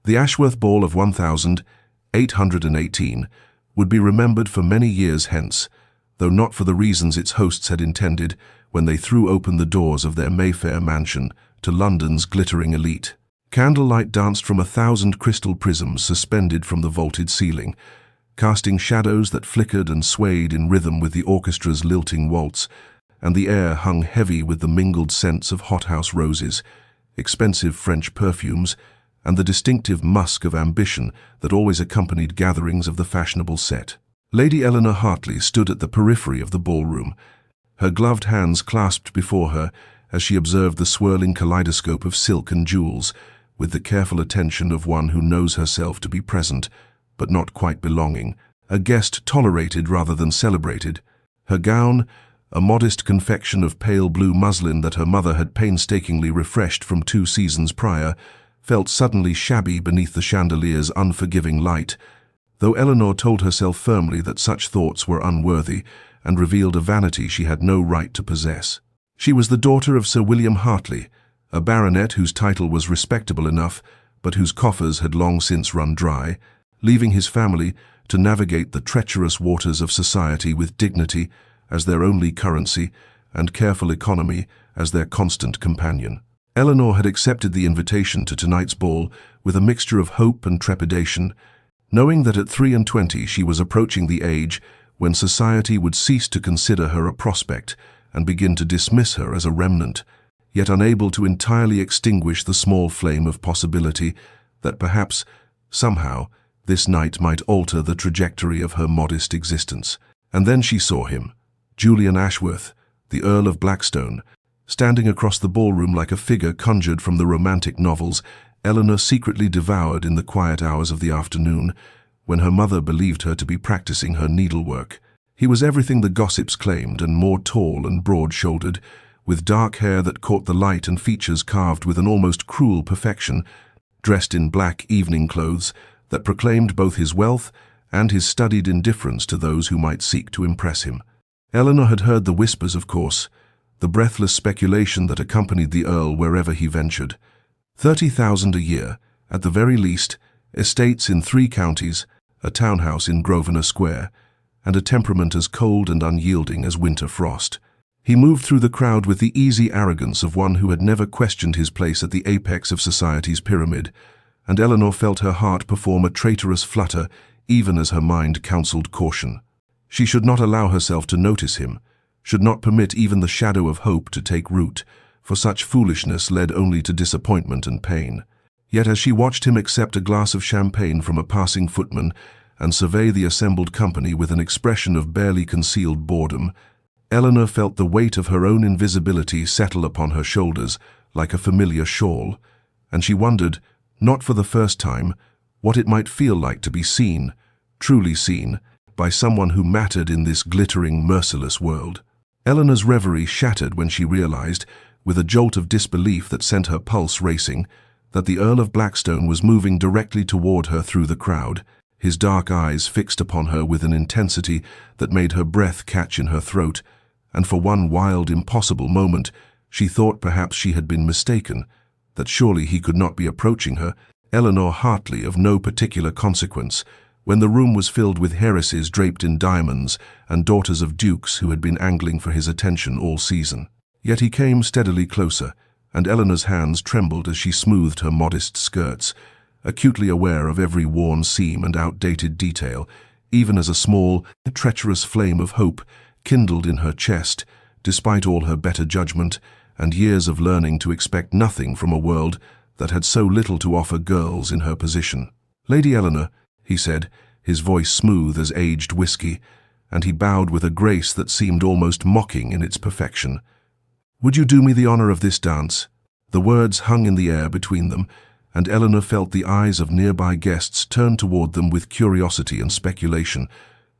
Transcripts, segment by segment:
The Ashworth ball of 1818 would be remembered for many years hence, though not for the reasons its hosts had intended when they threw open the doors of their Mayfair mansion to London's glittering elite. Candlelight danced from 1,000 crystal prisms suspended from the vaulted ceiling, casting shadows that flickered and swayed in rhythm with the orchestra's lilting waltz, and the air hung heavy with the mingled scents of hothouse roses, expensive French perfumes, and the distinctive musk of ambition that always accompanied gatherings of the fashionable set. Lady Eleanor Hartley stood at the periphery of the ballroom, her gloved hands clasped before her as she observed the swirling kaleidoscope of silk and jewels, with the careful attention of one who knows herself to be present, but not quite belonging, a guest tolerated rather than celebrated. Her gown, a modest confection of pale blue muslin that her mother had painstakingly refreshed from 2 seasons prior, felt suddenly shabby beneath the chandelier's unforgiving light, though Eleanor told herself firmly that such thoughts were unworthy and revealed a vanity she had no right to possess. She was the daughter of Sir William Hartley, a baronet whose title was respectable enough, but whose coffers had long since run dry, leaving his family to navigate the treacherous waters of society with dignity as their only currency and careful economy as their constant companion. Eleanor had accepted the invitation to tonight's ball with a mixture of hope and trepidation, knowing that at 23 she was approaching the age when society would cease to consider her a prospect and begin to dismiss her as a remnant, yet unable to entirely extinguish the small flame of possibility that perhaps, somehow, this night might alter the trajectory of her modest existence. And then she saw him, Julian Ashworth, the Earl of Blackstone, standing across the ballroom like a figure conjured from the romantic novels Eleanor secretly devoured in the quiet hours of the afternoon, when her mother believed her to be practicing her needlework. He was everything the gossips claimed and more tall and broad-shouldered, with dark hair that caught the light and features carved with an almost cruel perfection, dressed in black evening clothes that proclaimed both his wealth and his studied indifference to those who might seek to impress him. Eleanor had heard the whispers, of course, the breathless speculation that accompanied the Earl wherever he ventured. 30,000 a year, at the very least, estates in 3 counties, a townhouse in Grosvenor Square, and a temperament as cold and unyielding as winter frost. He moved through the crowd with the easy arrogance of one who had never questioned his place at the apex of society's pyramid, and Eleanor felt her heart perform a traitorous flutter even as her mind counselled caution. She should not allow herself to notice him, should not permit even the shadow of hope to take root, for such foolishness led only to disappointment and pain. Yet as she watched him accept a glass of champagne from a passing footman and survey the assembled company with an expression of barely concealed boredom, Eleanor felt the weight of her own invisibility settle upon her shoulders like a familiar shawl, and she wondered, not for the first time, what it might feel like to be seen, truly seen, by someone who mattered in this glittering, merciless world. Eleanor's reverie shattered when she realized, with a jolt of disbelief that sent her pulse racing, that the Earl of Blackstone was moving directly toward her through the crowd, his dark eyes fixed upon her with an intensity that made her breath catch in her throat, and for one wild, impossible moment, she thought perhaps she had been mistaken, that surely he could not be approaching her, Eleanor Hartley of no particular consequence, when the room was filled with heiresses draped in diamonds and daughters of dukes who had been angling for his attention all season. Yet he came steadily closer, and Eleanor's hands trembled as she smoothed her modest skirts, acutely aware of every worn seam and outdated detail, even as a small, treacherous flame of hope kindled in her chest, despite all her better judgment and years of learning to expect nothing from a world that had so little to offer girls in her position. "Lady Eleanor," he said, his voice smooth as aged whiskey, and he bowed with a grace that seemed almost mocking in its perfection. "Would you do me the honor of this dance?" The words hung in the air between them, and Eleanor felt the eyes of nearby guests turn toward them with curiosity and speculation,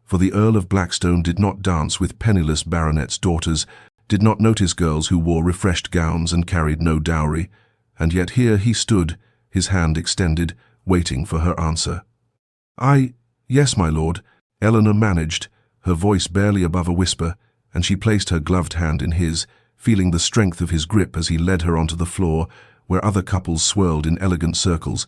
for the Earl of Blackstone did not dance with penniless baronets' daughters, did not notice girls who wore refreshed gowns and carried no dowry, and yet here he stood, his hand extended, waiting for her answer. "Yes, my lord," Eleanor managed, her voice barely above a whisper, and she placed her gloved hand in his, feeling the strength of his grip as he led her onto the floor, where other couples swirled in elegant circles.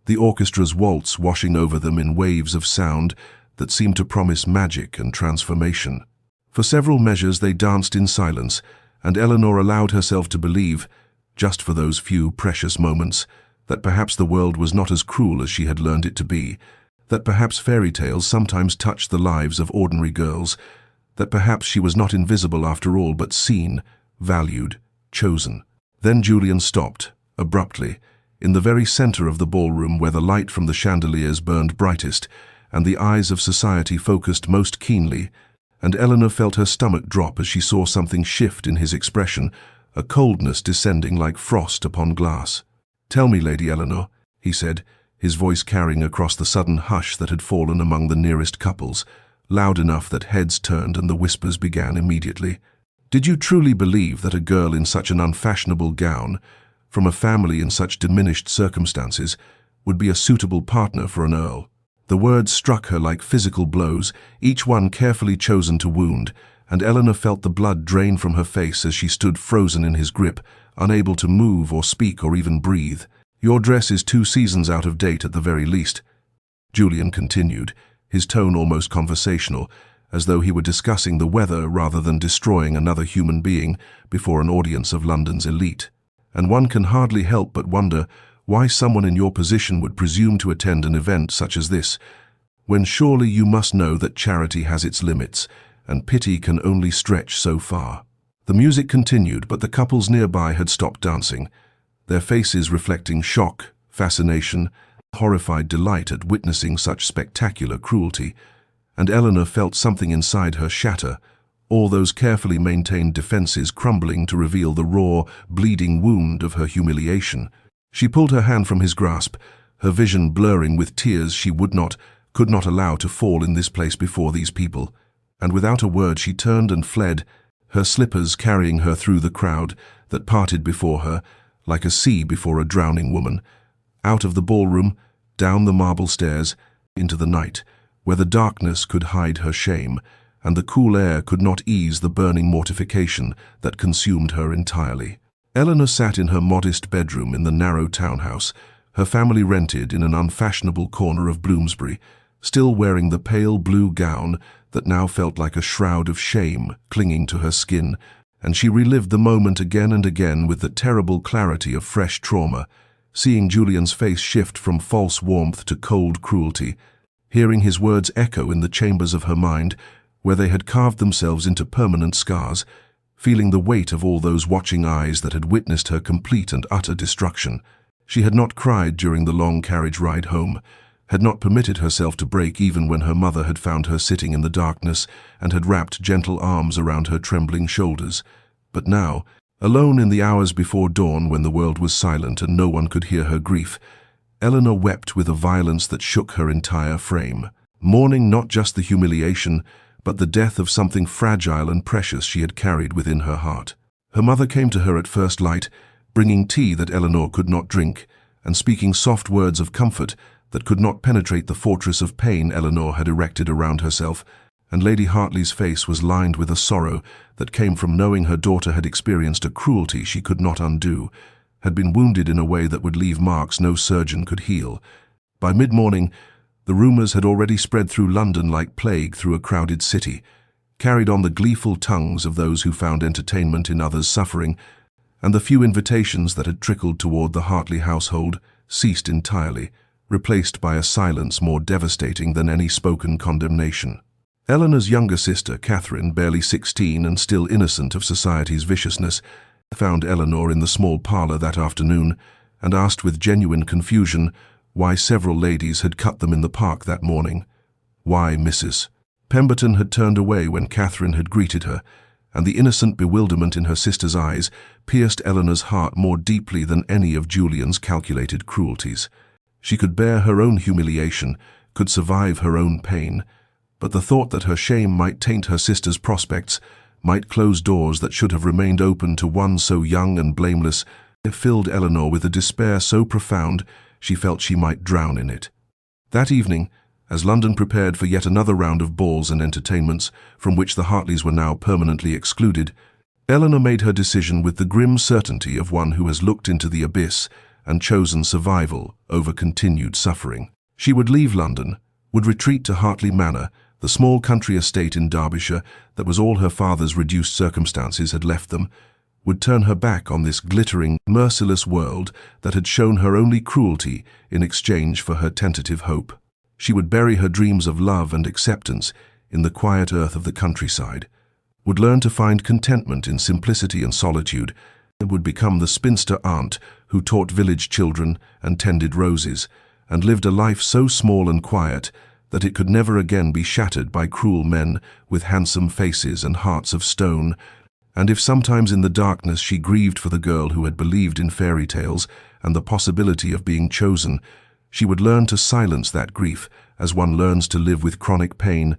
the orchestra's waltz washing over them in waves of sound that seemed to promise magic and transformation. For several measures they danced in silence, and Eleanor allowed herself to believe, just for those few precious moments, that perhaps the world was not as cruel as she had learned it to be, that perhaps fairy tales sometimes touched the lives of ordinary girls, that perhaps she was not invisible after all, but seen, valued, chosen. Then Julian stopped, abruptly, in the very center of the ballroom where the light from the chandeliers burned brightest, and the eyes of society focused most keenly, and Eleanor felt her stomach drop as she saw something shift in his expression, a coldness descending like frost upon glass. "Tell me, Lady Eleanor," he said, his voice carrying across the sudden hush that had fallen among the nearest couples, loud enough that heads turned and the whispers began immediately. "Did you truly believe that a girl in such an unfashionable gown, from a family in such diminished circumstances, would be a suitable partner for an earl?" The words struck her like physical blows, each one carefully chosen to wound, and Eleanor felt the blood drain from her face as she stood frozen in his grip, unable to move or speak or even breathe. "Your dress is 2 seasons out of date at the very least," Julian continued, his tone almost conversational, as though he were discussing the weather rather than destroying another human being before an audience of London's elite. "And one can hardly help but wonder why someone in your position would presume to attend an event such as this, when surely you must know that charity has its limits, and pity can only stretch so far." The music continued, but the couples nearby had stopped dancing, their faces reflecting shock, fascination, horrified delight at witnessing such spectacular cruelty, and Eleanor felt something inside her shatter, all those carefully maintained defenses crumbling to reveal the raw, bleeding wound of her humiliation. She pulled her hand from his grasp, her vision blurring with tears she could not allow to fall in this place before these people, and without a word she turned and fled, her slippers carrying her through the crowd that parted before her, like a sea before a drowning woman, out of the ballroom, down the marble stairs, into the night, where the darkness could hide her shame, and the cool air could not ease the burning mortification that consumed her entirely. Eleanor sat in her modest bedroom in the narrow townhouse, her family rented in an unfashionable corner of Bloomsbury, still wearing the pale blue gown that now felt like a shroud of shame clinging to her skin, and she relived the moment again and again with the terrible clarity of fresh trauma, seeing Julian's face shift from false warmth to cold cruelty, hearing his words echo in the chambers of her mind, where they had carved themselves into permanent scars, feeling the weight of all those watching eyes that had witnessed her complete and utter destruction. She had not cried during the long carriage ride home, had not permitted herself to break even when her mother had found her sitting in the darkness and had wrapped gentle arms around her trembling shoulders. But now, alone in the hours before dawn when the world was silent and no one could hear her grief, Eleanor wept with a violence that shook her entire frame, mourning not just the humiliation, but the death of something fragile and precious she had carried within her heart. Her mother came to her at first light, bringing tea that Eleanor could not drink, and speaking soft words of comfort that could not penetrate the fortress of pain Eleanor had erected around herself, and Lady Hartley's face was lined with a sorrow that came from knowing her daughter had experienced a cruelty she could not undo, had been wounded in a way that would leave marks no surgeon could heal. By mid-morning, the rumors had already spread through London like plague through a crowded city, carried on the gleeful tongues of those who found entertainment in others' suffering, and the few invitations that had trickled toward the Hartley household ceased entirely, replaced by a silence more devastating than any spoken condemnation. Eleanor's younger sister, Catherine, barely 16 and still innocent of society's viciousness, found Eleanor in the small parlor that afternoon and asked with genuine confusion why several ladies had cut them in the park that morning. Why Mrs. Pemberton had turned away when Catherine had greeted her, and the innocent bewilderment in her sister's eyes pierced Eleanor's heart more deeply than any of Julian's calculated cruelties. She could bear her own humiliation, could survive her own pain, but the thought that her shame might taint her sister's prospects, might close doors that should have remained open to one so young and blameless, filled Eleanor with a despair so profound she felt she might drown in it. That evening, as London prepared for yet another round of balls and entertainments, from which the Hartleys were now permanently excluded, Eleanor made her decision with the grim certainty of one who has looked into the abyss and chosen survival over continued suffering. She would leave London, would retreat to Hartley Manor, the small country estate in Derbyshire that was all her father's reduced circumstances had left them, would turn her back on this glittering, merciless world that had shown her only cruelty in exchange for her tentative hope. She would bury her dreams of love and acceptance in the quiet earth of the countryside, would learn to find contentment in simplicity and solitude, and would become the spinster aunt who taught village children and tended roses, and lived a life so small and quiet that it could never again be shattered by cruel men with handsome faces and hearts of stone. And if sometimes in the darkness she grieved for the girl who had believed in fairy tales and the possibility of being chosen, she would learn to silence that grief as one learns to live with chronic pain,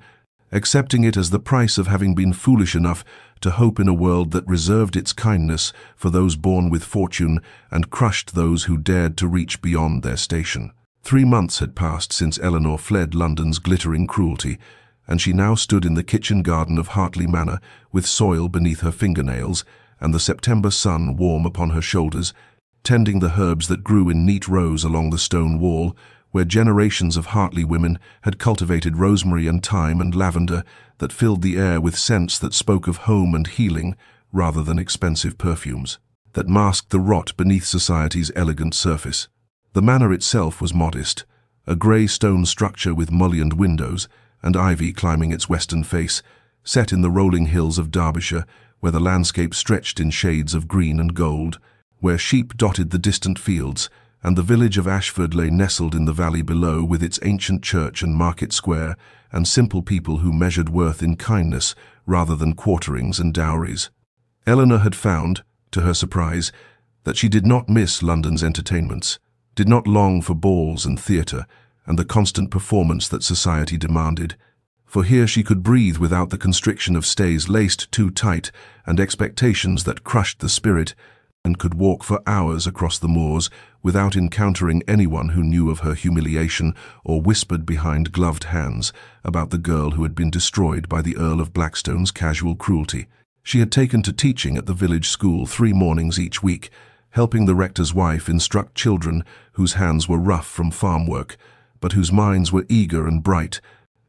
accepting it as the price of having been foolish enough to hope in a world that reserved its kindness for those born with fortune and crushed those who dared to reach beyond their station. 3 months had passed since Eleanor fled London's glittering cruelty, and she now stood in the kitchen garden of Hartley Manor with soil beneath her fingernails and the September sun warm upon her shoulders, tending the herbs that grew in neat rows along the stone wall, where generations of Hartley women had cultivated rosemary and thyme and lavender that filled the air with scents that spoke of home and healing rather than expensive perfumes, that masked the rot beneath society's elegant surface. The manor itself was modest, a grey stone structure with mullioned windows and ivy climbing its western face, set in the rolling hills of Derbyshire, where the landscape stretched in shades of green and gold, where sheep dotted the distant fields, and the village of Ashworth lay nestled in the valley below with its ancient church and market square, and simple people who measured worth in kindness rather than quarterings and dowries. Eleanor had found, to her surprise, that she did not miss London's entertainments, did not long for balls and theatre, and the constant performance that society demanded. For here she could breathe without the constriction of stays laced too tight and expectations that crushed the spirit, and could walk for hours across the moors without encountering anyone who knew of her humiliation or whispered behind gloved hands about the girl who had been destroyed by the Earl of Blackstone's casual cruelty. She had taken to teaching at the village school 3 mornings each week, helping the rector's wife instruct children whose hands were rough from farm work, but whose minds were eager and bright,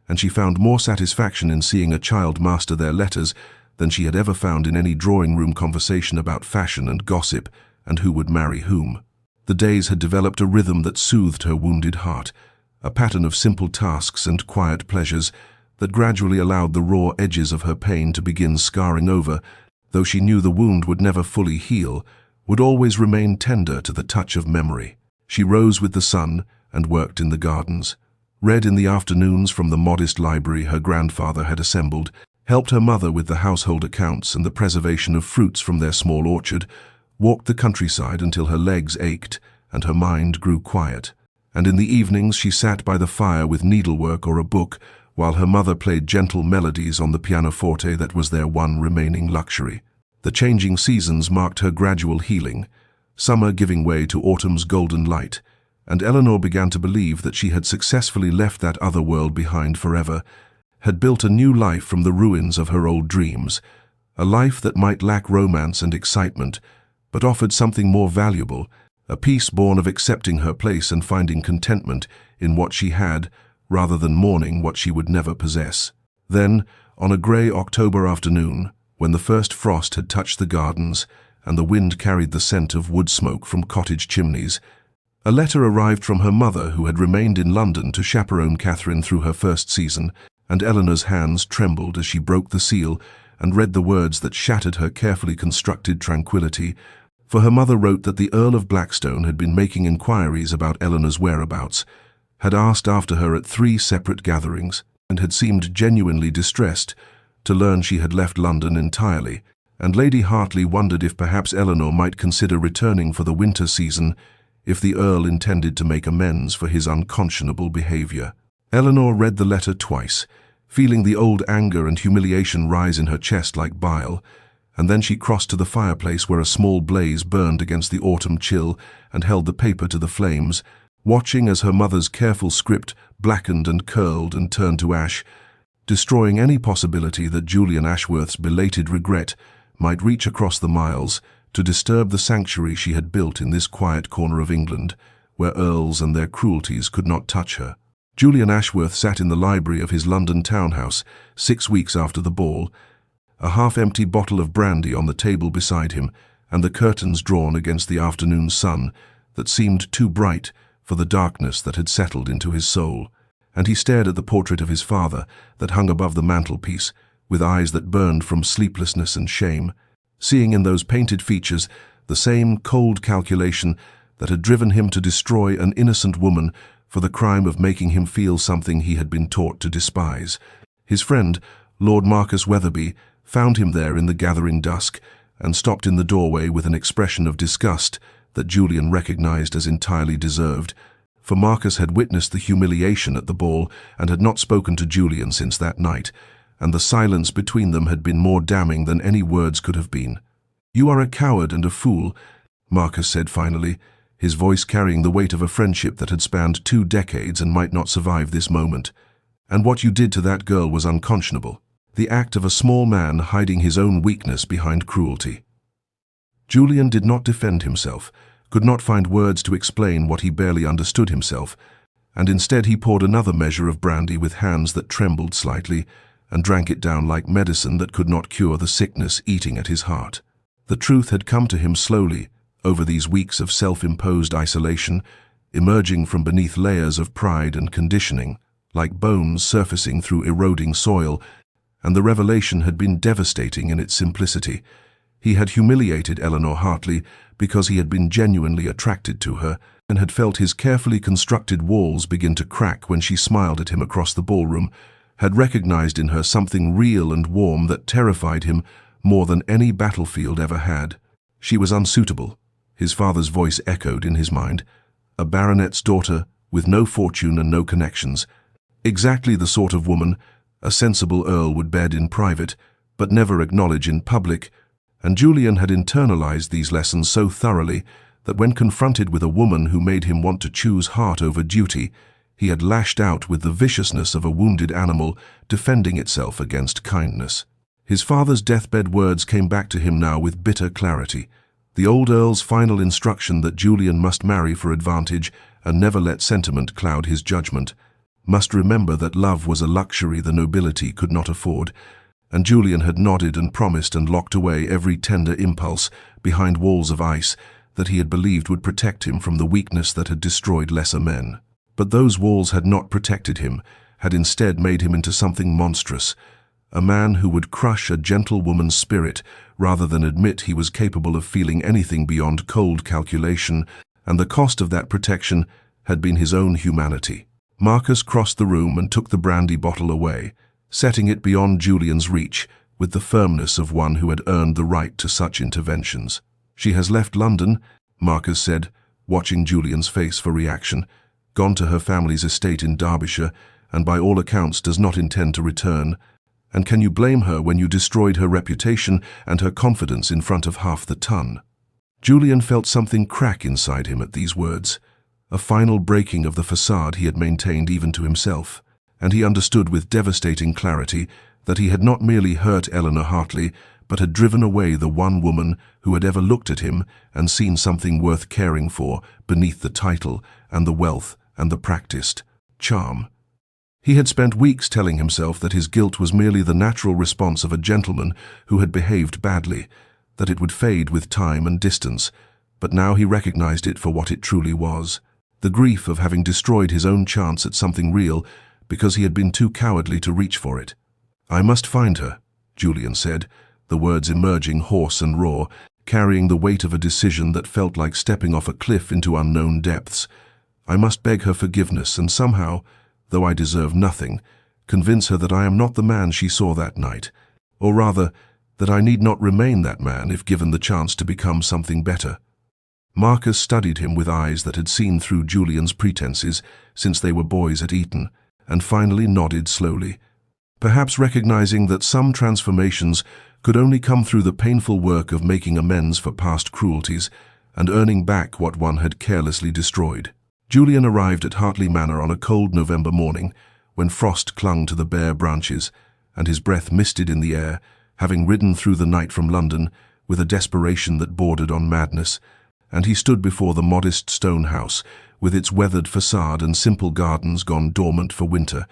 and she found more satisfaction in seeing a child master their letters than she had ever found in any drawing-room conversation about fashion and gossip and who would marry whom. The days had developed a rhythm that soothed her wounded heart, a pattern of simple tasks and quiet pleasures that gradually allowed the raw edges of her pain to begin scarring over, though she knew the wound would never fully heal, would always remain tender to the touch of memory. She rose with the sun and worked in the gardens, read in the afternoons from the modest library her grandfather had assembled, helped her mother with the household accounts and the preservation of fruits from their small orchard, walked the countryside until her legs ached and her mind grew quiet. And in the evenings she sat by the fire with needlework or a book, while her mother played gentle melodies on the pianoforte that was their one remaining luxury. The changing seasons marked her gradual healing, summer giving way to autumn's golden light, and Eleanor began to believe that she had successfully left that other world behind forever, had built a new life from the ruins of her old dreams, a life that might lack romance and excitement, but offered something more valuable, a peace born of accepting her place and finding contentment in what she had, rather than mourning what she would never possess. Then, on a grey October afternoon, when the first frost had touched the gardens and the wind carried the scent of wood smoke from cottage chimneys, a letter arrived from her mother, who had remained in London to chaperone Catherine through her first season, and Eleanor's hands trembled as she broke the seal and read the words that shattered her carefully constructed tranquility, for her mother wrote that the Earl of Blackstone had been making inquiries about Eleanor's whereabouts, had asked after her at 3 separate gatherings, and had seemed genuinely distressed to learn she had left London entirely, and Lady Hartley wondered if perhaps Eleanor might consider returning for the winter season if the Earl intended to make amends for his unconscionable behaviour. Eleanor read the letter twice, feeling the old anger and humiliation rise in her chest like bile, and then she crossed to the fireplace where a small blaze burned against the autumn chill and held the paper to the flames, watching as her mother's careful script blackened and curled and turned to ash, destroying any possibility that Julian Ashworth's belated regret might reach across the miles to disturb the sanctuary she had built in this quiet corner of England, where earls and their cruelties could not touch her. Julian Ashworth sat in the library of his London townhouse 6 weeks after the ball, a half-empty bottle of brandy on the table beside him, and the curtains drawn against the afternoon sun that seemed too bright for the darkness that had settled into his soul. And he stared at the portrait of his father that hung above the mantelpiece, with eyes that burned from sleeplessness and shame, seeing in those painted features the same cold calculation that had driven him to destroy an innocent woman for the crime of making him feel something he had been taught to despise. His friend, Lord Marcus Weatherby, found him there in the gathering dusk and stopped in the doorway with an expression of disgust that Julian recognized as entirely deserved, for Marcus had witnessed the humiliation at the ball and had not spoken to Julian since that night, and the silence between them had been more damning than any words could have been. "You are a coward and a fool," Marcus said finally, his voice carrying the weight of a friendship that had spanned 2 decades and might not survive this moment. "And what you did to that girl was unconscionable. The act of a small man hiding his own weakness behind cruelty." Julian did not defend himself, could not find words to explain what he barely understood himself, and instead he poured another measure of brandy with hands that trembled slightly, and drank it down like medicine that could not cure the sickness eating at his heart. The truth had come to him slowly, over these weeks of self-imposed isolation, emerging from beneath layers of pride and conditioning, like bones surfacing through eroding soil, and the revelation had been devastating in its simplicity. He had humiliated Eleanor Hartley because he had been genuinely attracted to her, and had felt his carefully constructed walls begin to crack when she smiled at him across the ballroom, had recognized in her something real and warm that terrified him more than any battlefield ever had. She was unsuitable, his father's voice echoed in his mind, a baronet's daughter with no fortune and no connections, exactly the sort of woman a sensible earl would bed in private, but never acknowledge in public, and Julian had internalized these lessons so thoroughly that when confronted with a woman who made him want to choose heart over duty, he had lashed out with the viciousness of a wounded animal defending itself against kindness. His father's deathbed words came back to him now with bitter clarity. The old earl's final instruction that Julian must marry for advantage and never let sentiment cloud his judgment, must remember that love was a luxury the nobility could not afford, and Julian had nodded and promised and locked away every tender impulse behind walls of ice that he had believed would protect him from the weakness that had destroyed lesser men. But those walls had not protected him, had instead made him into something monstrous, a man who would crush a gentle woman's spirit rather than admit he was capable of feeling anything beyond cold calculation, and the cost of that protection had been his own humanity. Marcus crossed the room and took the brandy bottle away, setting it beyond Julian's reach with the firmness of one who had earned the right to such interventions. "She has left London," Marcus said, watching Julian's face for reaction, "gone to her family's estate in Derbyshire, and by all accounts does not intend to return. And can you blame her when you destroyed her reputation and her confidence in front of half the ton?" Julian felt something crack inside him at these words, a final breaking of the facade he had maintained even to himself, and he understood with devastating clarity that he had not merely hurt Eleanor Hartley, but had driven away the one woman who had ever looked at him and seen something worth caring for beneath the title and the wealth and the practiced charm. He had spent weeks telling himself that his guilt was merely the natural response of a gentleman who had behaved badly, that it would fade with time and distance, but now he recognized it for what it truly was. The grief of having destroyed his own chance at something real because he had been too cowardly to reach for it. "I must find her," Julian said, the words emerging hoarse and raw, carrying the weight of a decision that felt like stepping off a cliff into unknown depths. "I must beg her forgiveness and somehow, though I deserve nothing, convince her that I am not the man she saw that night, or rather, that I need not remain that man if given the chance to become something better." Marcus studied him with eyes that had seen through Julian's pretenses since they were boys at Eton, and finally nodded slowly, perhaps recognizing that some transformations could only come through the painful work of making amends for past cruelties and earning back what one had carelessly destroyed. Julian arrived at Hartley Manor on a cold November morning, when frost clung to the bare branches, and his breath misted in the air, having ridden through the night from London, with a desperation that bordered on madness, and he stood before the modest stone house, with its weathered facade and simple gardens gone dormant for winter,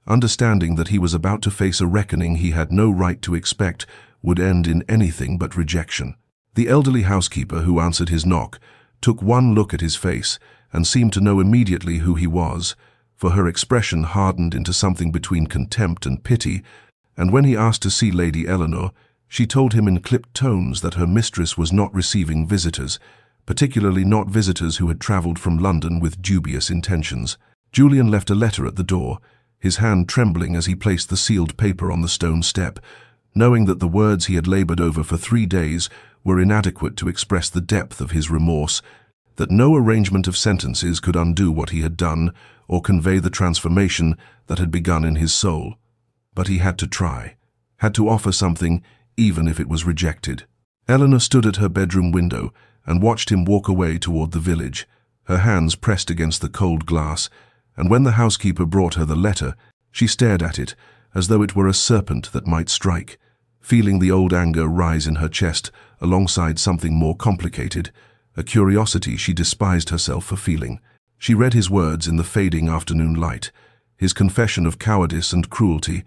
understanding that he was about to face a reckoning he had no right to expect would end in anything but rejection. The elderly housekeeper who answered his knock took one look at his face and seemed to know immediately who he was, for her expression hardened into something between contempt and pity, and when he asked to see Lady Eleanor, she told him in clipped tones that her mistress was not receiving visitors, particularly not visitors who had travelled from London with dubious intentions. Julian left a letter at the door, his hand trembling as he placed the sealed paper on the stone step, knowing that the words he had laboured over for 3 days were inadequate to express the depth of his remorse, that no arrangement of sentences could undo what he had done or convey the transformation that had begun in his soul. But he had to try, had to offer something, even if it was rejected. Eleanor stood at her bedroom window and watched him walk away toward the village, her hands pressed against the cold glass, and when the housekeeper brought her the letter, she stared at it as though it were a serpent that might strike, feeling the old anger rise in her chest alongside something more complicated, a curiosity she despised herself for feeling. She read his words in the fading afternoon light, his confession of cowardice and cruelty,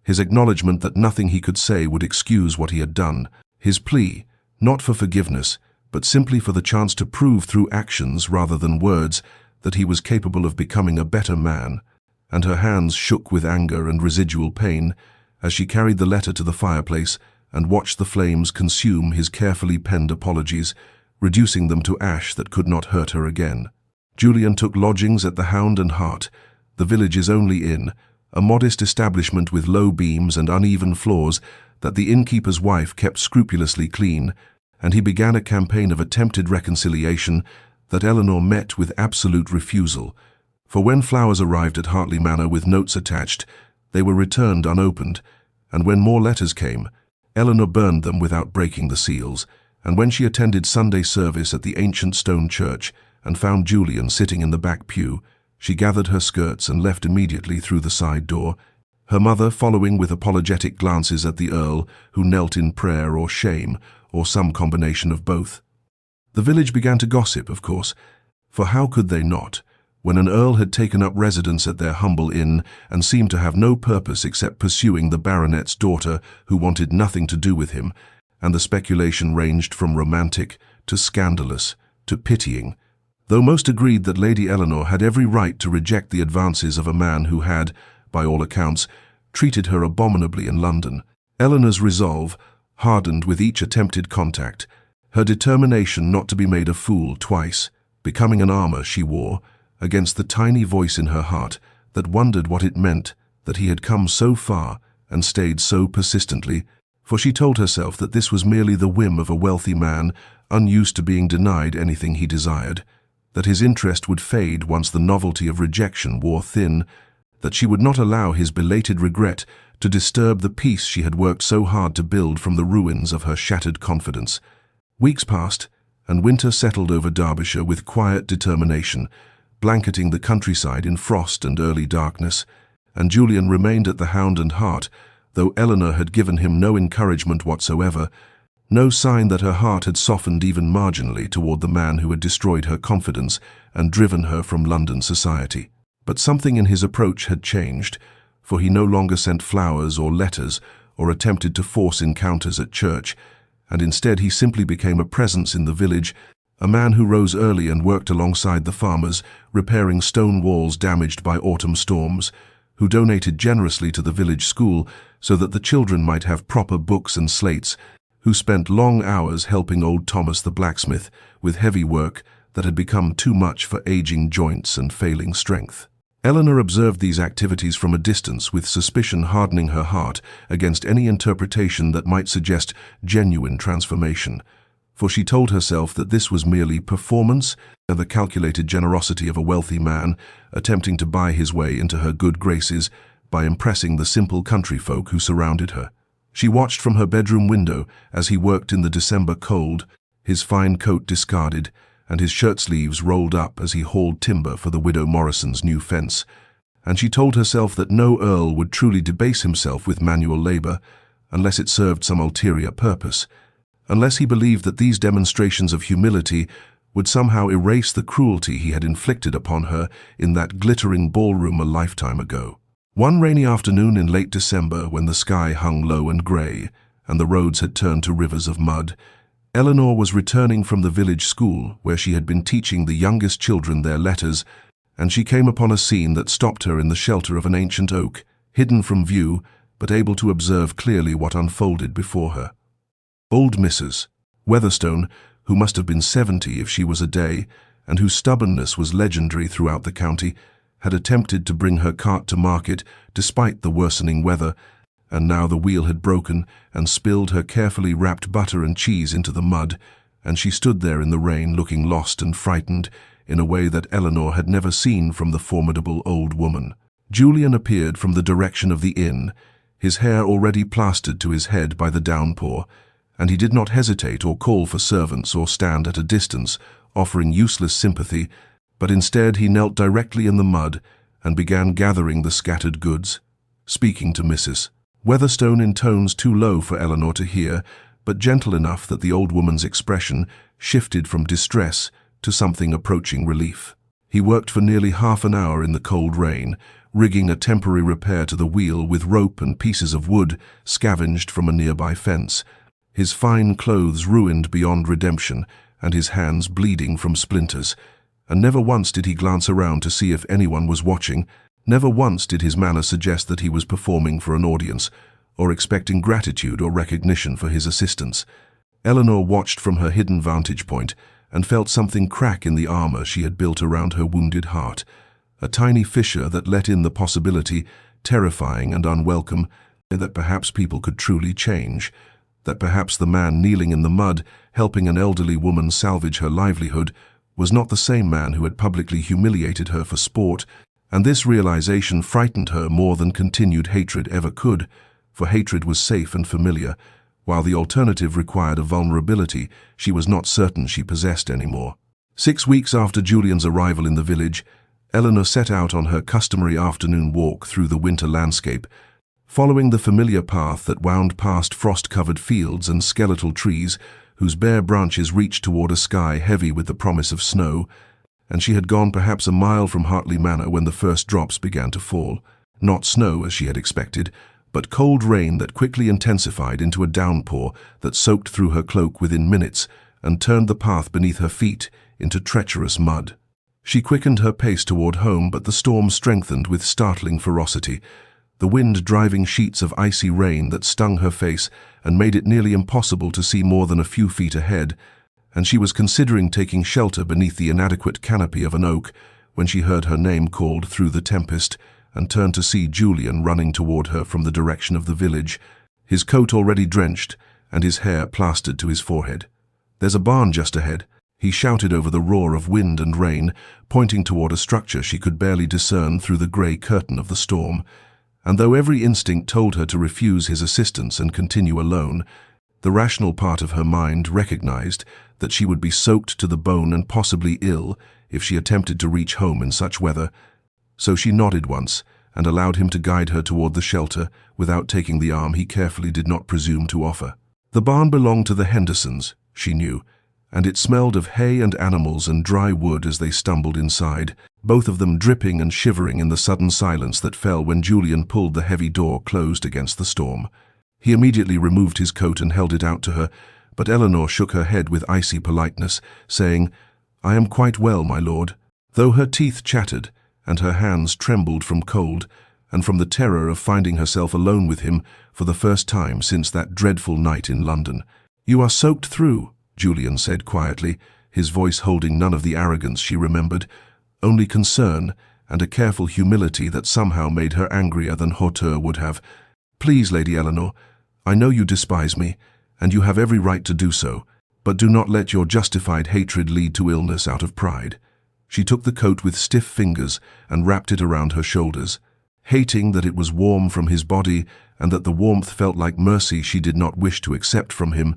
his acknowledgement that nothing he could say would excuse what he had done, his plea, not for forgiveness, but simply for the chance to prove through actions rather than words that he was capable of becoming a better man, and her hands shook with anger and residual pain as she carried the letter to the fireplace and watched the flames consume his carefully penned apologies, reducing them to ash that could not hurt her again. Julian took lodgings at the Hound and Hart, the village's only inn, a modest establishment with low beams and uneven floors that the innkeeper's wife kept scrupulously clean, and he began a campaign of attempted reconciliation that Eleanor met with absolute refusal, for when flowers arrived at Hartley Manor with notes attached, they were returned unopened, and when more letters came, Eleanor burned them without breaking the seals, and when she attended Sunday service at the ancient stone church and found Julian sitting in the back pew, she gathered her skirts and left immediately through the side door, her mother following with apologetic glances at the Earl, who knelt in prayer or shame, or some combination of both. The village began to gossip, of course, for how could they not, when an Earl had taken up residence at their humble inn and seemed to have no purpose except pursuing the baronet's daughter who wanted nothing to do with him, and the speculation ranged from romantic to scandalous to pitying, though most agreed that Lady Eleanor had every right to reject the advances of a man who had, by all accounts, treated her abominably in London. Eleanor's resolve hardened with each attempted contact, her determination not to be made a fool twice, becoming an armor she wore against the tiny voice in her heart that wondered what it meant that he had come so far and stayed so persistently, for she told herself that this was merely the whim of a wealthy man unused to being denied anything he desired, that his interest would fade once the novelty of rejection wore thin, that she would not allow his belated regret to disturb the peace she had worked so hard to build from the ruins of her shattered confidence. Weeks passed, and winter settled over Derbyshire with quiet determination, blanketing the countryside in frost and early darkness, and Julian remained at the Hound and Hart, though Eleanor had given him no encouragement whatsoever, no sign that her heart had softened even marginally toward the man who had destroyed her confidence and driven her from London society. But something in his approach had changed, for he no longer sent flowers or letters or attempted to force encounters at church, and instead he simply became a presence in the village, a man who rose early and worked alongside the farmers, repairing stone walls damaged by autumn storms, who donated generously to the village school so that the children might have proper books and slates, who spent long hours helping old Thomas the blacksmith with heavy work that had become too much for aging joints and failing strength. Eleanor observed these activities from a distance with suspicion hardening her heart against any interpretation that might suggest genuine transformation, for she told herself that this was merely performance and the calculated generosity of a wealthy man attempting to buy his way into her good graces by impressing the simple country folk who surrounded her. She watched from her bedroom window as he worked in the December cold, his fine coat discarded, and his shirt sleeves rolled up as he hauled timber for the widow Morrison's new fence, and she told herself that no earl would truly debase himself with manual labor unless it served some ulterior purpose, unless he believed that these demonstrations of humility would somehow erase the cruelty he had inflicted upon her in that glittering ballroom a lifetime ago. One rainy afternoon in late December, when the sky hung low and grey, and the roads had turned to rivers of mud, Eleanor was returning from the village school where she had been teaching the youngest children their letters, and she came upon a scene that stopped her in the shelter of an ancient oak, hidden from view, but able to observe clearly what unfolded before her. Old Mrs. Weatherstone, who must have been 70 if she was a day, and whose stubbornness was legendary throughout the county, had attempted to bring her cart to market despite the worsening weather, and now the wheel had broken and spilled her carefully wrapped butter and cheese into the mud, and she stood there in the rain looking lost and frightened in a way that Eleanor had never seen from the formidable old woman. Julian appeared from the direction of the inn, his hair already plastered to his head by the downpour, and he did not hesitate or call for servants or stand at a distance, offering useless sympathy, but instead he knelt directly in the mud and began gathering the scattered goods, speaking to Mrs. Weatherstone in tones too low for Eleanor to hear, but gentle enough that the old woman's expression shifted from distress to something approaching relief. He worked for nearly half an hour in the cold rain, rigging a temporary repair to the wheel with rope and pieces of wood scavenged from a nearby fence, his fine clothes ruined beyond redemption and his hands bleeding from splinters. And never once did he glance around to see if anyone was watching. Never once did his manner suggest that he was performing for an audience, or expecting gratitude or recognition for his assistance. Eleanor watched from her hidden vantage point and felt something crack in the armor she had built around her wounded heart, a tiny fissure that let in the possibility, terrifying and unwelcome, that perhaps people could truly change, that perhaps the man kneeling in the mud, helping an elderly woman salvage her livelihood, was not the same man who had publicly humiliated her for sport, and this realization frightened her more than continued hatred ever could, for hatred was safe and familiar, while the alternative required a vulnerability she was not certain she possessed anymore. 6 weeks after Julian's arrival in the village, Eleanor set out on her customary afternoon walk through the winter landscape, following the familiar path that wound past frost-covered fields and skeletal trees whose bare branches reached toward a sky heavy with the promise of snow, and she had gone perhaps a mile from Hartley Manor when the first drops began to fall. Not snow, as she had expected, but cold rain that quickly intensified into a downpour that soaked through her cloak within minutes and turned the path beneath her feet into treacherous mud. She quickened her pace toward home, but the storm strengthened with startling ferocity, the wind driving sheets of icy rain that stung her face and made it nearly impossible to see more than a few feet ahead, and she was considering taking shelter beneath the inadequate canopy of an oak when she heard her name called through the tempest and turned to see Julian running toward her from the direction of the village, his coat already drenched and his hair plastered to his forehead. "There's a barn just ahead," he shouted over the roar of wind and rain, pointing toward a structure she could barely discern through the grey curtain of the storm. And though every instinct told her to refuse his assistance and continue alone, the rational part of her mind recognized that she would be soaked to the bone and possibly ill if she attempted to reach home in such weather. So she nodded once and allowed him to guide her toward the shelter without taking the arm he carefully did not presume to offer. The barn belonged to the Hendersons, she knew, and it smelled of hay and animals and dry wood as they stumbled inside, both of them dripping and shivering in the sudden silence that fell when Julian pulled the heavy door closed against the storm. He immediately removed his coat and held it out to her, but Eleanor shook her head with icy politeness, saying, "I am quite well, my lord," though her teeth chattered and her hands trembled from cold and from the terror of finding herself alone with him for the first time since that dreadful night in London. "You are soaked through," Julian said quietly, his voice holding none of the arrogance she remembered, only concern and a careful humility that somehow made her angrier than hauteur would have. "Please, Lady Eleanor, I know you despise me, and you have every right to do so, but do not let your justified hatred lead to illness out of pride." She took the coat with stiff fingers and wrapped it around her shoulders, hating that it was warm from his body and that the warmth felt like mercy she did not wish to accept from him,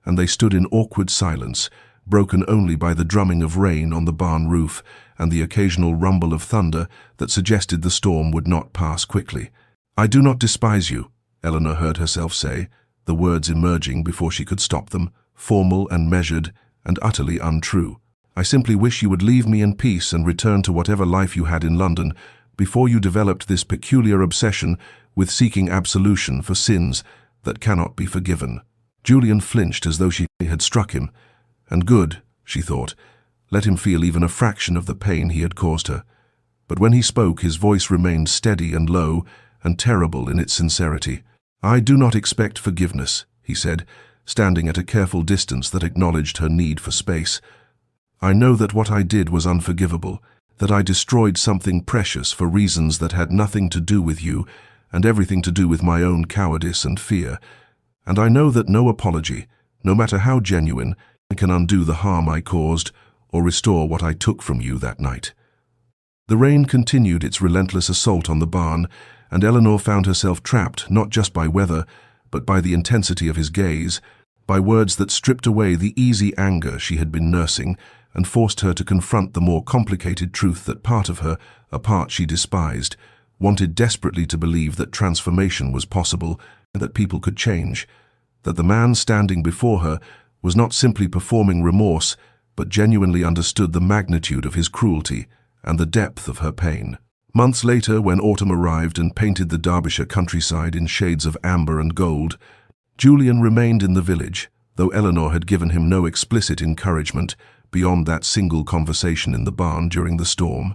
and they stood in awkward silence, broken only by the drumming of rain on the barn roof and the occasional rumble of thunder that suggested the storm would not pass quickly. "I do not despise you," Eleanor heard herself say, the words emerging before she could stop them, formal and measured and utterly untrue. I simply wish you would leave me in peace and return to whatever life you had in London before you developed this peculiar obsession with seeking absolution for sins that cannot be forgiven." Julian flinched as though she had struck him. And good, she thought, let him feel even a fraction of the pain he had caused her. But when he spoke, his voice remained steady and low and terrible in its sincerity. "I do not expect forgiveness," he said, standing at a careful distance that acknowledged her need for space. "I know that what I did was unforgivable, that I destroyed something precious for reasons that had nothing to do with you and everything to do with my own cowardice and fear. And I know that no apology, no matter how genuine, can undo the harm I caused or restore what I took from you that night." The rain continued its relentless assault on the barn, and Eleanor found herself trapped not just by weather, but by the intensity of his gaze, by words that stripped away the easy anger she had been nursing and forced her to confront the more complicated truth that part of her, a part she despised, wanted desperately to believe that transformation was possible and that people could change, that the man standing before her was not simply performing remorse, but genuinely understood the magnitude of his cruelty and the depth of her pain. Months later, when autumn arrived and painted the Derbyshire countryside in shades of amber and gold, Julian remained in the village, though Eleanor had given him no explicit encouragement beyond that single conversation in the barn during the storm,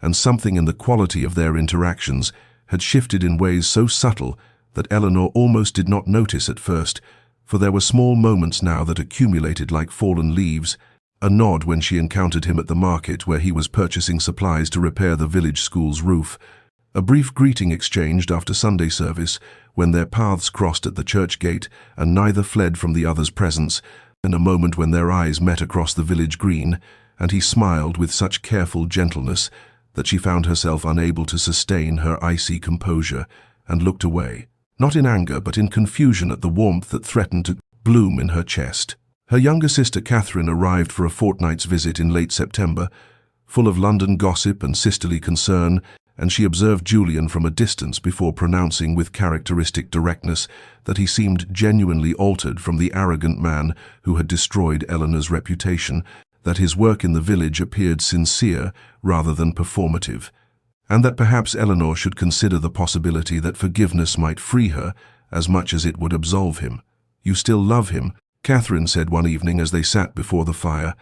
and something in the quality of their interactions had shifted in ways so subtle that Eleanor almost did not notice at first, for there were small moments now that accumulated like fallen leaves, a nod when she encountered him at the market where he was purchasing supplies to repair the village school's roof, a brief greeting exchanged after Sunday service when their paths crossed at the church gate and neither fled from the other's presence, and a moment when their eyes met across the village green, and he smiled with such careful gentleness that she found herself unable to sustain her icy composure and looked away, not in anger but in confusion at the warmth that threatened to bloom in her chest. Her younger sister Catherine arrived for a fortnight's visit in late September, full of London gossip and sisterly concern, and she observed Julian from a distance before pronouncing with characteristic directness that he seemed genuinely altered from the arrogant man who had destroyed Eleanor's reputation, that his work in the village appeared sincere rather than performative, and that perhaps Eleanor should consider the possibility that forgiveness might free her as much as it would absolve him. "You still love him," Catherine said one evening as they sat before the fire,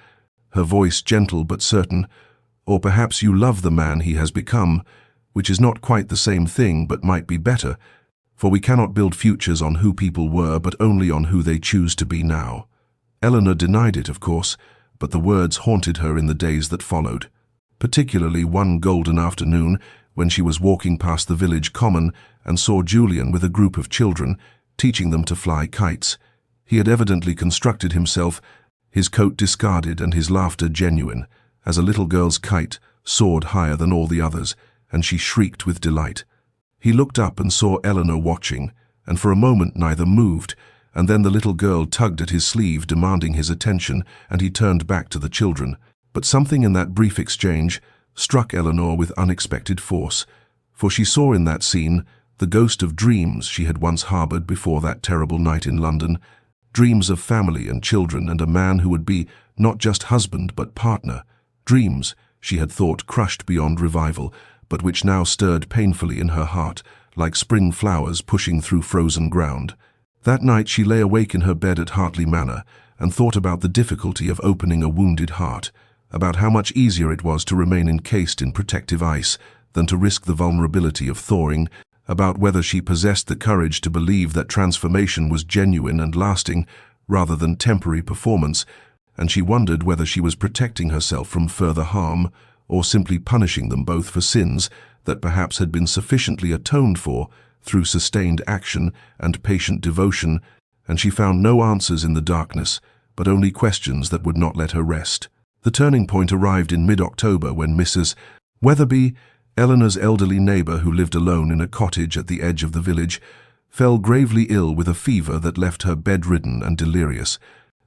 her voice gentle but certain, "or perhaps you love the man he has become, which is not quite the same thing but might be better, for we cannot build futures on who people were but only on who they choose to be now." Eleanor denied it, of course, but the words haunted her in the days that followed, particularly one golden afternoon when she was walking past the village common and saw Julian with a group of children, teaching them to fly kites. He had evidently constructed himself, his coat discarded and his laughter genuine, as a little girl's kite soared higher than all the others, and she shrieked with delight. He looked up and saw Eleanor watching, and for a moment neither moved, and then the little girl tugged at his sleeve, demanding his attention, and he turned back to the children. But something in that brief exchange struck Eleanor with unexpected force, for she saw in that scene the ghost of dreams she had once harbored before that terrible night in London, dreams of family and children and a man who would be not just husband but partner, dreams, she had thought, crushed beyond revival, but which now stirred painfully in her heart, like spring flowers pushing through frozen ground. That night she lay awake in her bed at Hartley Manor and thought about the difficulty of opening a wounded heart, about how much easier it was to remain encased in protective ice than to risk the vulnerability of thawing, about whether she possessed the courage to believe that transformation was genuine and lasting rather than temporary performance, and she wondered whether she was protecting herself from further harm or simply punishing them both for sins that perhaps had been sufficiently atoned for through sustained action and patient devotion, and she found no answers in the darkness, but only questions that would not let her rest. The turning point arrived in mid-October when Mrs. Weatherby, Eleanor's elderly neighbour who lived alone in a cottage at the edge of the village, fell gravely ill with a fever that left her bedridden and delirious,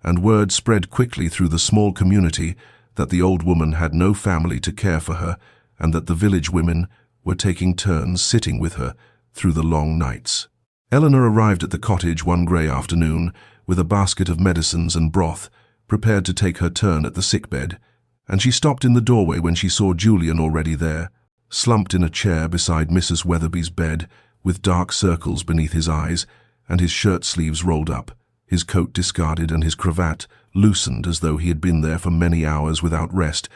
and word spread quickly through the small community that the old woman had no family to care for her and that the village women were taking turns sitting with her through the long nights. Eleanor arrived at the cottage one grey afternoon with a basket of medicines and broth, prepared to take her turn at the sickbed, and she stopped in the doorway when she saw Julian already there, slumped in a chair beside Mrs. Weatherby's bed, with dark circles beneath his eyes, and his shirt sleeves rolled up, his coat discarded and his cravat loosened as though he had been there for many hours without rest,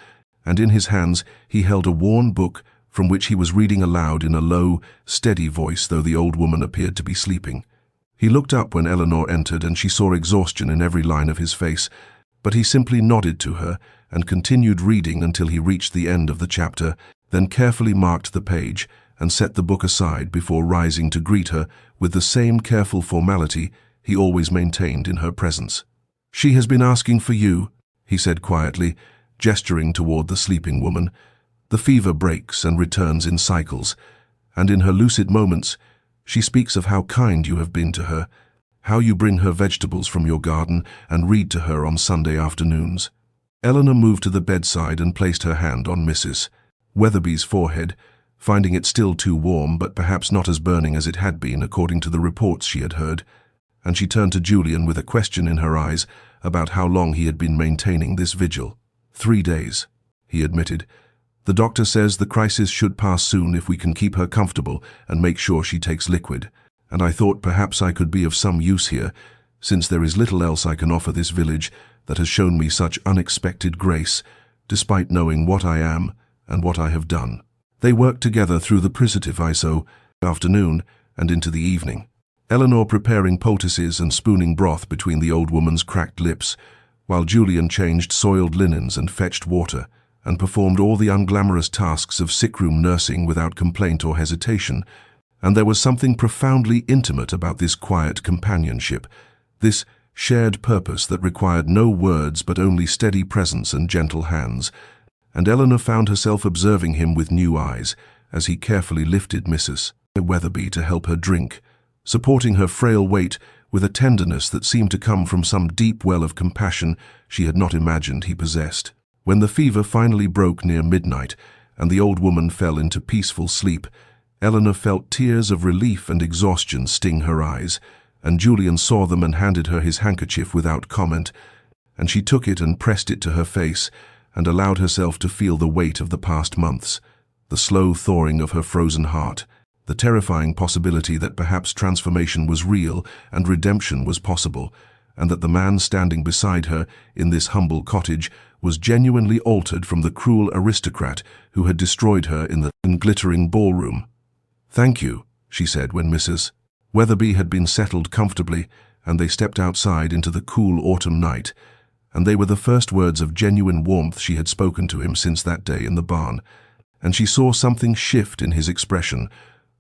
and in his hands he held a worn book from which he was reading aloud in a low, steady voice, though the old woman appeared to be sleeping. He looked up when Eleanor entered, and she saw exhaustion in every line of his face, but he simply nodded to her and continued reading until he reached the end of the chapter, then carefully marked the page and set the book aside before rising to greet her with the same careful formality he always maintained in her presence. "She has been asking for you," he said quietly, gesturing toward the sleeping woman. "The fever breaks and returns in cycles, and in her lucid moments, she speaks of how kind you have been to her, how you bring her vegetables from your garden and read to her on Sunday afternoons." Eleanor moved to the bedside and placed her hand on Mrs. Weatherby's forehead, finding it still too warm but perhaps not as burning as it had been according to the reports she had heard, and she turned to Julian with a question in her eyes about how long he had been maintaining this vigil. 3 days, he admitted. "The doctor says the crisis should pass soon if we can keep her comfortable and make sure she takes liquid, and I thought perhaps I could be of some use here, since there is little else I can offer this village that has shown me such unexpected grace, despite knowing what I am and what I have done." They worked together through the precipice afternoon and into the evening, Eleanor preparing poultices and spooning broth between the old woman's cracked lips, while Julian changed soiled linens and fetched water, and performed all the unglamorous tasks of sickroom nursing without complaint or hesitation. And there was something profoundly intimate about this quiet companionship, this shared purpose that required no words but only steady presence and gentle hands. And Eleanor found herself observing him with new eyes as he carefully lifted Mrs. Weatherby to help her drink, supporting her frail weight with a tenderness that seemed to come from some deep well of compassion she had not imagined he possessed. When the fever finally broke near midnight and the old woman fell into peaceful sleep, Eleanor felt tears of relief and exhaustion sting her eyes, and Julian saw them and handed her his handkerchief without comment, and she took it and pressed it to her face and allowed herself to feel the weight of the past months, the slow thawing of her frozen heart, the terrifying possibility that perhaps transformation was real and redemption was possible, and that the man standing beside her in this humble cottage was genuinely altered from the cruel aristocrat who had destroyed her in the glittering ballroom. "Thank you," she said when Mrs. Weatherby had been settled comfortably and they stepped outside into the cool autumn night, and they were the first words of genuine warmth she had spoken to him since that day in the barn, and she saw something shift in his expression,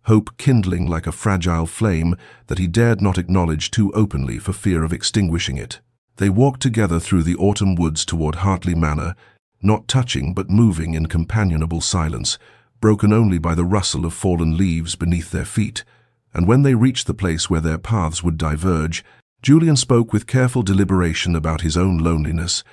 hope kindling like a fragile flame that he dared not acknowledge too openly for fear of extinguishing it. They walked together through the autumn woods toward Hartley Manor, not touching but moving in companionable silence, broken only by the rustle of fallen leaves beneath their feet, and when they reached the place where their paths would diverge, Julian spoke with careful deliberation about his own loneliness,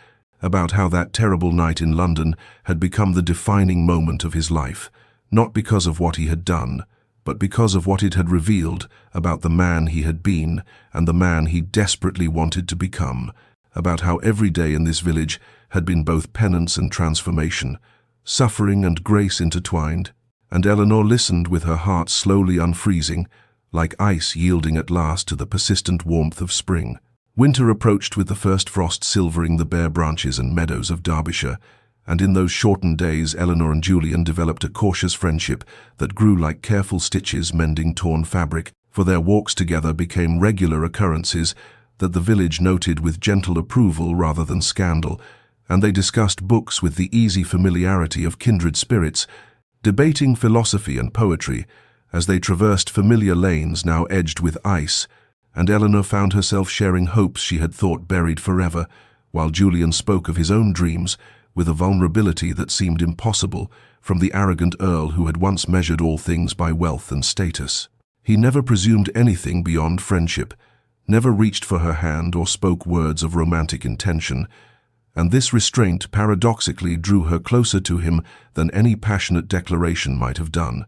about how that terrible night in London had become the defining moment of his life, not because of what he had done, but because of what it had revealed about the man he had been and the man he desperately wanted to become, about how every day in this village had been both penance and transformation, suffering and grace intertwined, and Eleanor listened with her heart slowly unfreezing, like ice yielding at last to the persistent warmth of spring. Winter approached with the first frost silvering the bare branches and meadows of Derbyshire, and in those shortened days Eleanor and Julian developed a cautious friendship that grew like careful stitches mending torn fabric, for their walks together became regular occurrences that the village noted with gentle approval rather than scandal, and they discussed books with the easy familiarity of kindred spirits, debating philosophy and poetry as they traversed familiar lanes now edged with ice, and Eleanor found herself sharing hopes she had thought buried forever, while Julian spoke of his own dreams with a vulnerability that seemed impossible from the arrogant Earl who had once measured all things by wealth and status. He never presumed anything beyond friendship, never reached for her hand or spoke words of romantic intention, and this restraint paradoxically drew her closer to him than any passionate declaration might have done,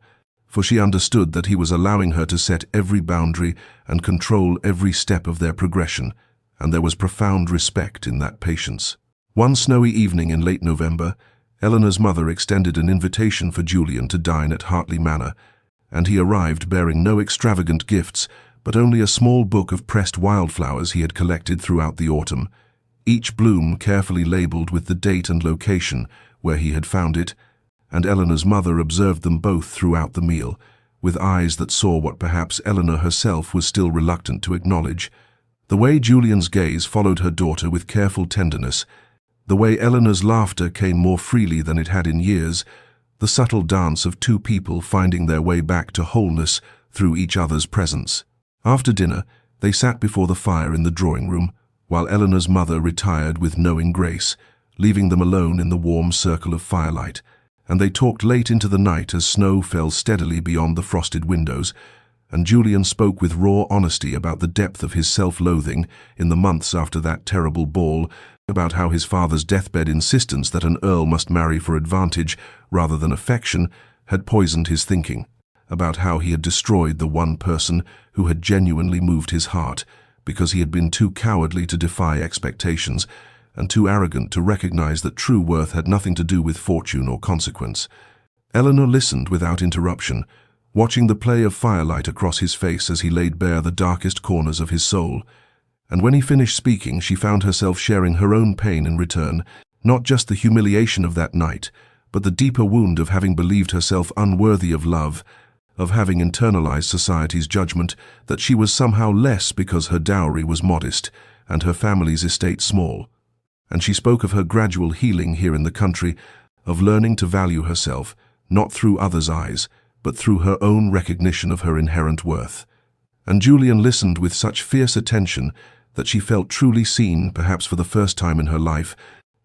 for she understood that he was allowing her to set every boundary and control every step of their progression, and there was profound respect in that patience. One snowy evening in late November, Eleanor's mother extended an invitation for Julian to dine at Hartley Manor, and he arrived bearing no extravagant gifts, but only a small book of pressed wildflowers he had collected throughout the autumn, each bloom carefully labelled with the date and location where he had found it, and Eleanor's mother observed them both throughout the meal, with eyes that saw what perhaps Eleanor herself was still reluctant to acknowledge. The way Julian's gaze followed her daughter with careful tenderness, the way Eleanor's laughter came more freely than it had in years, the subtle dance of two people finding their way back to wholeness through each other's presence. After dinner, they sat before the fire in the drawing room, while Eleanor's mother retired with knowing grace, leaving them alone in the warm circle of firelight, and they talked late into the night as snow fell steadily beyond the frosted windows, and Julian spoke with raw honesty about the depth of his self-loathing in the months after that terrible ball, about how his father's deathbed insistence that an earl must marry for advantage rather than affection had poisoned his thinking, about how he had destroyed the one person who had genuinely moved his heart because he had been too cowardly to defy expectations and too arrogant to recognize that true worth had nothing to do with fortune or consequence. Eleanor listened without interruption, watching the play of firelight across his face as he laid bare the darkest corners of his soul. And when he finished speaking, she found herself sharing her own pain in return, not just the humiliation of that night, but the deeper wound of having believed herself unworthy of love, of having internalized society's judgment that she was somehow less because her dowry was modest and her family's estate small. And she spoke of her gradual healing here in the country, of learning to value herself, not through others' eyes, but through her own recognition of her inherent worth. And Julian listened with such fierce attention that she felt truly seen, perhaps for the first time in her life,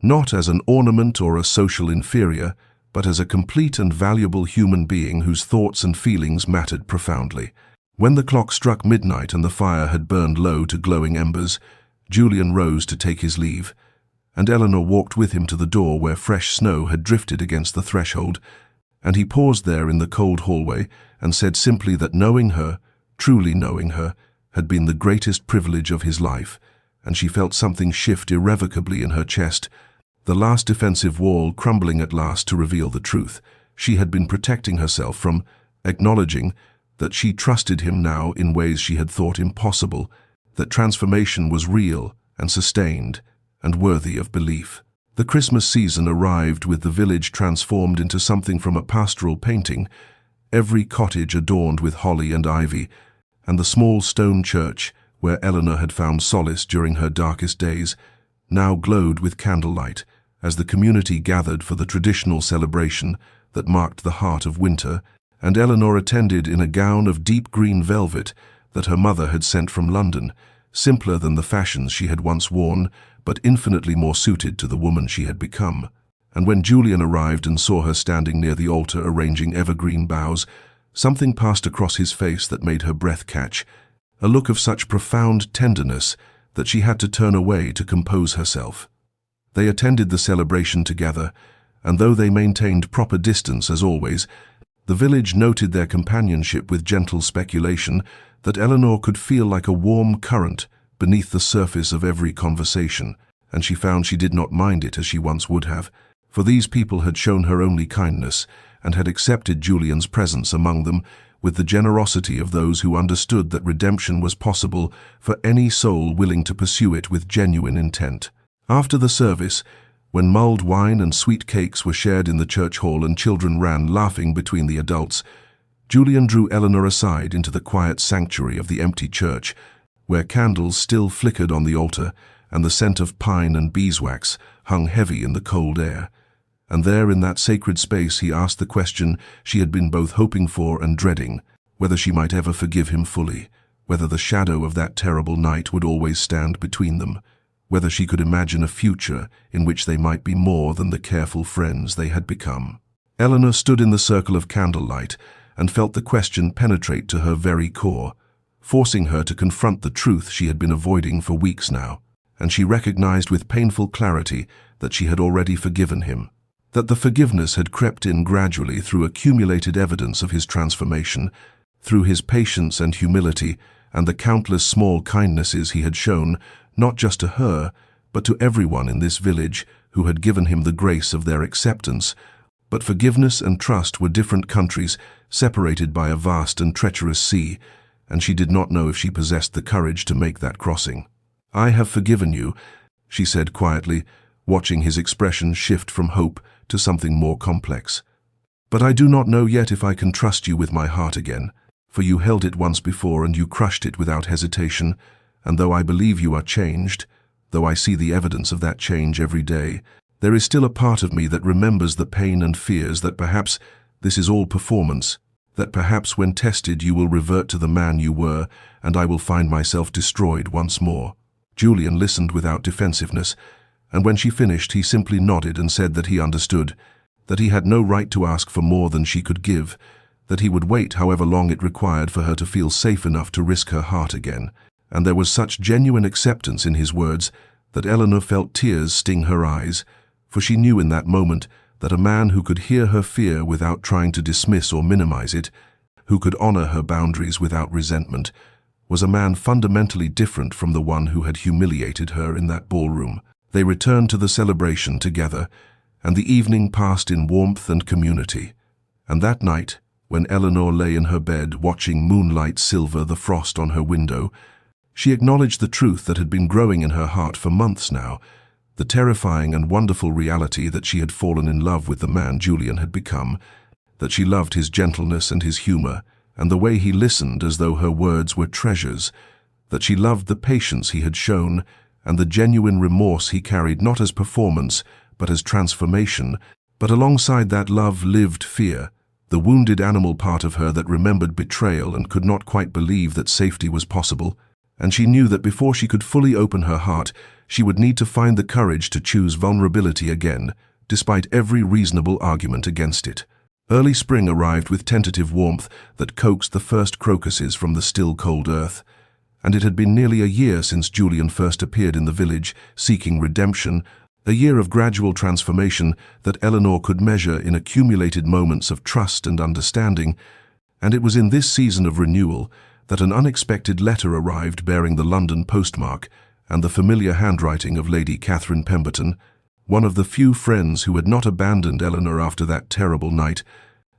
not as an ornament or a social inferior, but as a complete and valuable human being whose thoughts and feelings mattered profoundly. When the clock struck midnight and the fire had burned low to glowing embers, Julian rose to take his leave, and Eleanor walked with him to the door where fresh snow had drifted against the threshold, and he paused there in the cold hallway and said simply that knowing her, truly knowing her, had been the greatest privilege of his life, and she felt something shift irrevocably in her chest, the last defensive wall crumbling at last to reveal the truth. She had been protecting herself from acknowledging that she trusted him now in ways she had thought impossible, that transformation was real and sustained and worthy of belief. The Christmas season arrived with the village transformed into something from a pastoral painting, every cottage adorned with holly and ivy, and the small stone church, where Eleanor had found solace during her darkest days, now glowed with candlelight as the community gathered for the traditional celebration that marked the heart of winter, and Eleanor attended in a gown of deep green velvet that her mother had sent from London, simpler than the fashions she had once worn, but infinitely more suited to the woman she had become. And when Julian arrived and saw her standing near the altar arranging evergreen boughs, something passed across his face that made her breath catch, a look of such profound tenderness that she had to turn away to compose herself. They attended the celebration together, and though they maintained proper distance as always, the village noted their companionship with gentle speculation that Eleanor could feel like a warm current beneath the surface of every conversation, and she found she did not mind it as she once would have, for these people had shown her only kindness and had accepted Julian's presence among them with the generosity of those who understood that redemption was possible for any soul willing to pursue it with genuine intent. After the service, when mulled wine and sweet cakes were shared in the church hall and children ran laughing between the adults, Julian drew Eleanor aside into the quiet sanctuary of the empty church, where candles still flickered on the altar and the scent of pine and beeswax hung heavy in the cold air. And there in that sacred space he asked the question she had been both hoping for and dreading, whether she might ever forgive him fully, whether the shadow of that terrible night would always stand between them, whether she could imagine a future in which they might be more than the careful friends they had become. Eleanor stood in the circle of candlelight and felt the question penetrate to her very core, forcing her to confront the truth she had been avoiding for weeks now, and she recognized with painful clarity that she had already forgiven him, that the forgiveness had crept in gradually through accumulated evidence of his transformation, through his patience and humility and the countless small kindnesses he had shown, not just to her, but to everyone in this village who had given him the grace of their acceptance. But forgiveness and trust were different countries, separated by a vast and treacherous sea, and she did not know if she possessed the courage to make that crossing. "I have forgiven you," she said quietly, watching his expression shift from hope to something more complex. "But I do not know yet if I can trust you with my heart again, for you held it once before and you crushed it without hesitation, and though I believe you are changed, though I see the evidence of that change every day, there is still a part of me that remembers the pain and fears that perhaps this is all performance, that perhaps when tested you will revert to the man you were, and I will find myself destroyed once more." Julian listened without defensiveness, and when she finished he simply nodded and said that he understood, that he had no right to ask for more than she could give, that he would wait however long it required for her to feel safe enough to risk her heart again. And there was such genuine acceptance in his words that Eleanor felt tears sting her eyes, for she knew in that moment that a man who could hear her fear without trying to dismiss or minimize it, who could honor her boundaries without resentment, was a man fundamentally different from the one who had humiliated her in that ballroom. They returned to the celebration together, and the evening passed in warmth and community. And that night, when Eleanor lay in her bed watching moonlight silver the frost on her window, she acknowledged the truth that had been growing in her heart for months now, the terrifying and wonderful reality that she had fallen in love with the man Julian had become, that she loved his gentleness and his humor, and the way he listened as though her words were treasures, that she loved the patience he had shown, and the genuine remorse he carried not as performance, but as transformation. But alongside that love lived fear, the wounded animal part of her that remembered betrayal and could not quite believe that safety was possible. And she knew that before she could fully open her heart, she would need to find the courage to choose vulnerability again, despite every reasonable argument against it. Early spring arrived with tentative warmth that coaxed the first crocuses from the still cold earth, and it had been nearly a year since Julian first appeared in the village, seeking redemption, a year of gradual transformation that Eleanor could measure in accumulated moments of trust and understanding, and it was in this season of renewal that an unexpected letter arrived bearing the London postmark and the familiar handwriting of Lady Catherine Pemberton, one of the few friends who had not abandoned Eleanor after that terrible night,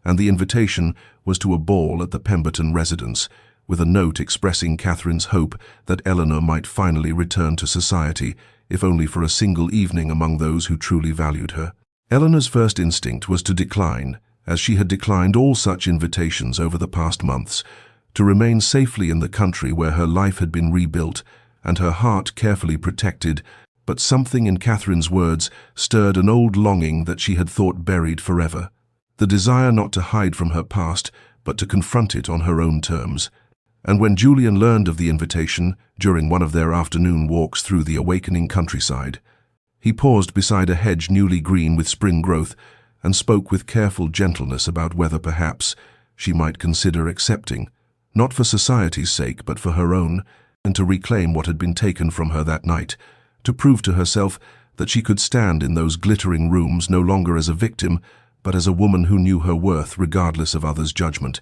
and the invitation was to a ball at the Pemberton residence, with a note expressing Catherine's hope that Eleanor might finally return to society, if only for a single evening among those who truly valued her. Eleanor's first instinct was to decline, as she had declined all such invitations over the past months, to remain safely in the country where her life had been rebuilt and her heart carefully protected, but something in Catherine's words stirred an old longing that she had thought buried forever, the desire not to hide from her past, but to confront it on her own terms. And when Julian learned of the invitation during one of their afternoon walks through the awakening countryside, he paused beside a hedge newly green with spring growth and spoke with careful gentleness about whether perhaps she might consider accepting, not for society's sake but for her own, and to reclaim what had been taken from her that night, to prove to herself that she could stand in those glittering rooms no longer as a victim, but as a woman who knew her worth regardless of others' judgment.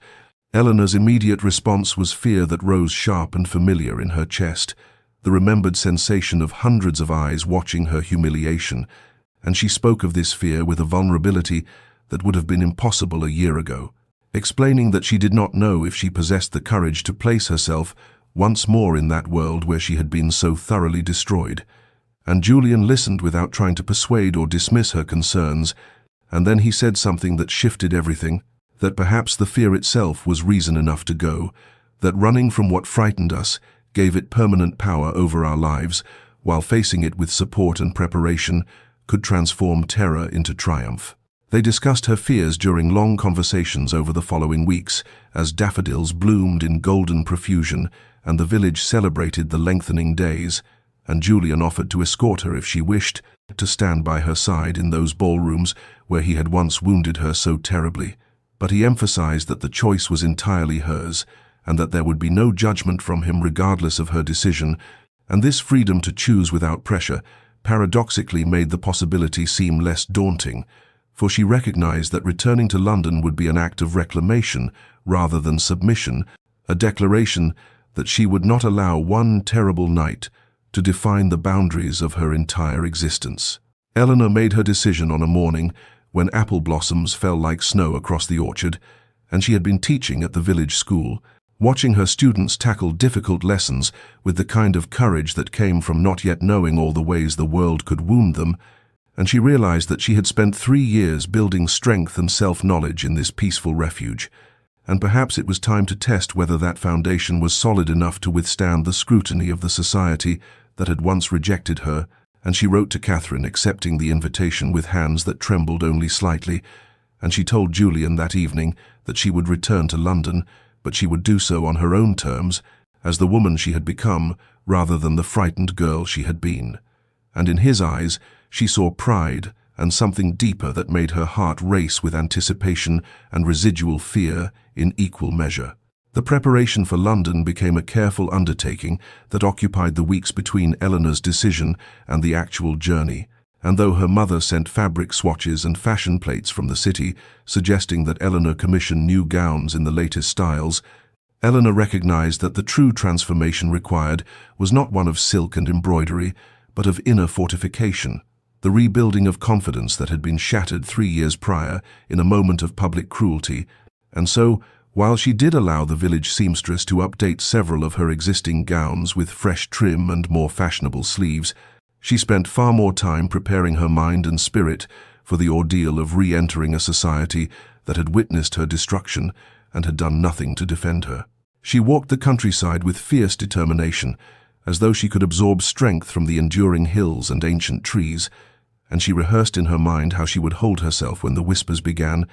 Eleanor's immediate response was fear that rose sharp and familiar in her chest, the remembered sensation of hundreds of eyes watching her humiliation, and she spoke of this fear with a vulnerability that would have been impossible a year ago, explaining that she did not know if she possessed the courage to place herself once more in that world where she had been so thoroughly destroyed. And Julian listened without trying to persuade or dismiss her concerns, and then he said something that shifted everything, that perhaps the fear itself was reason enough to go, that running from what frightened us gave it permanent power over our lives, while facing it with support and preparation could transform terror into triumph. They discussed her fears during long conversations over the following weeks, as daffodils bloomed in golden profusion and the village celebrated the lengthening days, and Julian offered to escort her if she wished, to stand by her side in those ballrooms where he had once wounded her so terribly. But he emphasized that the choice was entirely hers, and that there would be no judgment from him regardless of her decision, and this freedom to choose without pressure paradoxically made the possibility seem less daunting, for she recognized that returning to London would be an act of reclamation rather than submission, a declaration that she would not allow one terrible night to define the boundaries of her entire existence. Eleanor made her decision on a morning when apple blossoms fell like snow across the orchard, and she had been teaching at the village school, watching her students tackle difficult lessons with the kind of courage that came from not yet knowing all the ways the world could wound them, and she realized that she had spent 3 years building strength and self-knowledge in this peaceful refuge, and perhaps it was time to test whether that foundation was solid enough to withstand the scrutiny of the society that had once rejected her. And she wrote to Catherine, accepting the invitation with hands that trembled only slightly, and she told Julian that evening that she would return to London, but she would do so on her own terms, as the woman she had become, rather than the frightened girl she had been. And in his eyes, she saw pride and something deeper that made her heart race with anticipation and residual fear in equal measure. The preparation for London became a careful undertaking that occupied the weeks between Eleanor's decision and the actual journey, and though her mother sent fabric swatches and fashion plates from the city, suggesting that Eleanor commission new gowns in the latest styles, Eleanor recognized that the true transformation required was not one of silk and embroidery, but of inner fortification, the rebuilding of confidence that had been shattered 3 years prior in a moment of public cruelty. And so, while she did allow the village seamstress to update several of her existing gowns with fresh trim and more fashionable sleeves, she spent far more time preparing her mind and spirit for the ordeal of re-entering a society that had witnessed her destruction and had done nothing to defend her. She walked the countryside with fierce determination, as though she could absorb strength from the enduring hills and ancient trees, and she rehearsed in her mind how she would hold herself when the whispers began,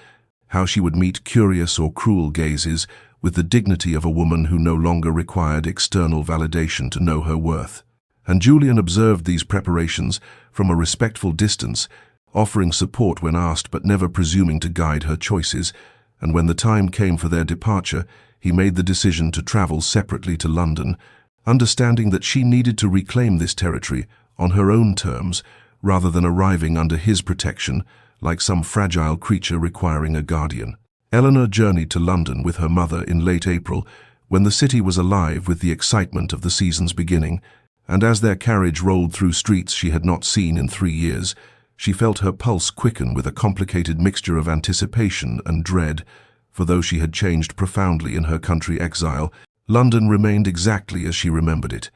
how she would meet curious or cruel gazes with the dignity of a woman who no longer required external validation to know her worth. And Julian observed these preparations from a respectful distance, offering support when asked but never presuming to guide her choices, and when the time came for their departure, he made the decision to travel separately to London, understanding that she needed to reclaim this territory on her own terms rather than arriving under his protection like some fragile creature requiring a guardian. Eleanor journeyed to London with her mother in late April, when the city was alive with the excitement of the season's beginning, and as their carriage rolled through streets she had not seen in 3 years, she felt her pulse quicken with a complicated mixture of anticipation and dread, for though she had changed profoundly in her country exile, London remained exactly as she remembered it,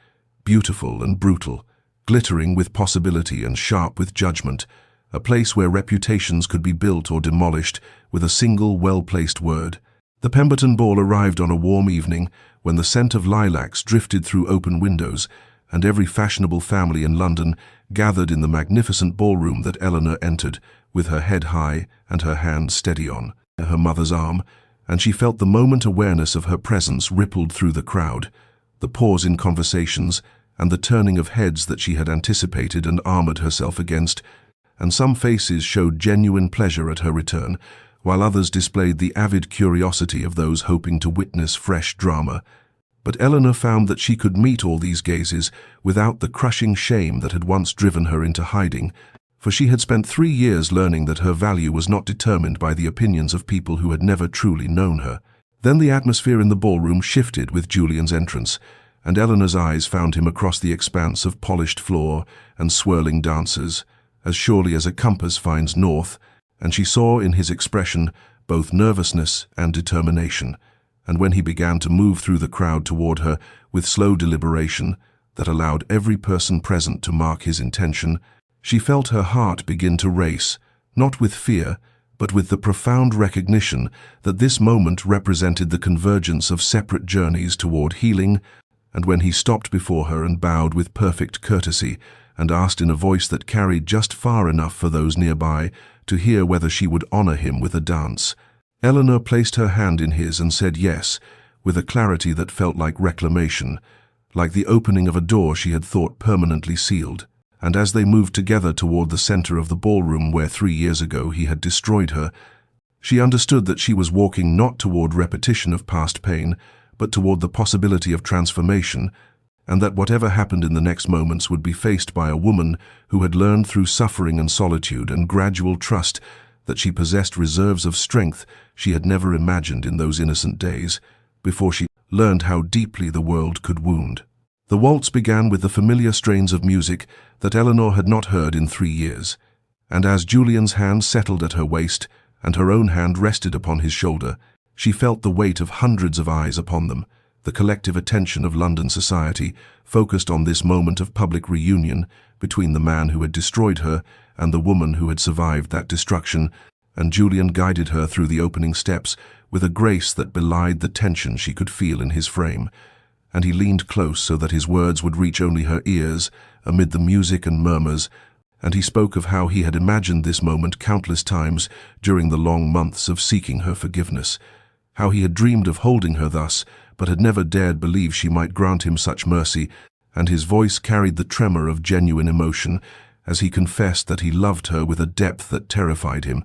beautiful and brutal, glittering with possibility and sharp with judgment, a place where reputations could be built or demolished with a single well-placed word. The Pemberton Ball arrived on a warm evening when the scent of lilacs drifted through open windows, and every fashionable family in London gathered in the magnificent ballroom that Eleanor entered, with her head high and her hand steady on her mother's arm, and she felt the moment awareness of her presence rippled through the crowd, the pause in conversations, and the turning of heads that she had anticipated and armored herself against, and some faces showed genuine pleasure at her return, while others displayed the avid curiosity of those hoping to witness fresh drama. But Eleanor found that she could meet all these gazes without the crushing shame that had once driven her into hiding, for she had spent 3 years learning that her value was not determined by the opinions of people who had never truly known her. Then the atmosphere in the ballroom shifted with Julian's entrance, and Eleanor's eyes found him across the expanse of polished floor and swirling dancers, as surely as a compass finds north, and she saw in his expression both nervousness and determination, and when he began to move through the crowd toward her with slow deliberation that allowed every person present to mark his intention, she felt her heart begin to race, not with fear, but with the profound recognition that this moment represented the convergence of separate journeys toward healing. And when he stopped before her and bowed with perfect courtesy and asked in a voice that carried just far enough for those nearby to hear whether she would honor him with a dance, Eleanor placed her hand in his and said yes, with a clarity that felt like reclamation, like the opening of a door she had thought permanently sealed. And as they moved together toward the center of the ballroom where 3 years ago he had destroyed her, she understood that she was walking not toward repetition of past pain, but toward the possibility of transformation, and that whatever happened in the next moments would be faced by a woman who had learned through suffering and solitude and gradual trust that she possessed reserves of strength she had never imagined in those innocent days, before she learned how deeply the world could wound. The waltz began with the familiar strains of music that Eleanor had not heard in 3 years, and as Julian's hand settled at her waist and her own hand rested upon his shoulder, she felt the weight of hundreds of eyes upon them, the collective attention of London society focused on this moment of public reunion between the man who had destroyed her and the woman who had survived that destruction, and Julian guided her through the opening steps with a grace that belied the tension she could feel in his frame, and he leaned close so that his words would reach only her ears amid the music and murmurs, and he spoke of how he had imagined this moment countless times during the long months of seeking her forgiveness, how he had dreamed of holding her thus, but had never dared believe she might grant him such mercy, and his voice carried the tremor of genuine emotion as he confessed that he loved her with a depth that terrified him,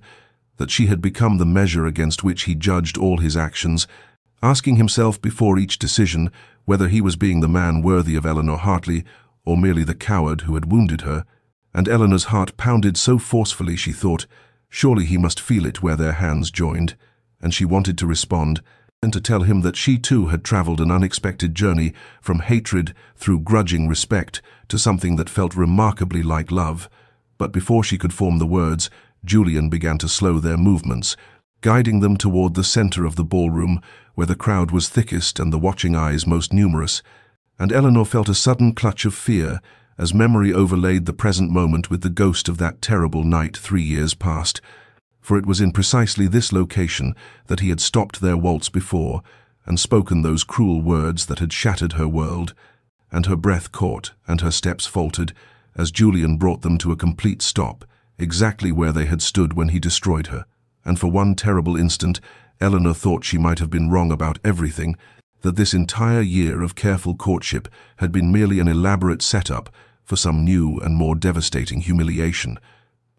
that she had become the measure against which he judged all his actions, asking himself before each decision whether he was being the man worthy of Eleanor Hartley or merely the coward who had wounded her. And Eleanor's heart pounded so forcefully she thought, surely he must feel it where their hands joined, and she wanted to respond and to tell him that she too had traveled an unexpected journey from hatred through grudging respect to something that felt remarkably like love. But before she could form the words, Julian began to slow their movements, guiding them toward the center of the ballroom, where the crowd was thickest and the watching eyes most numerous, and Eleanor felt a sudden clutch of fear as memory overlaid the present moment with the ghost of that terrible night 3 years past. For it was in precisely this location that he had stopped their waltz before and spoken those cruel words that had shattered her world, and her breath caught and her steps faltered as Julian brought them to a complete stop, exactly where they had stood when he destroyed her. And for one terrible instant, Eleanor thought she might have been wrong about everything, that this entire year of careful courtship had been merely an elaborate setup for some new and more devastating humiliation.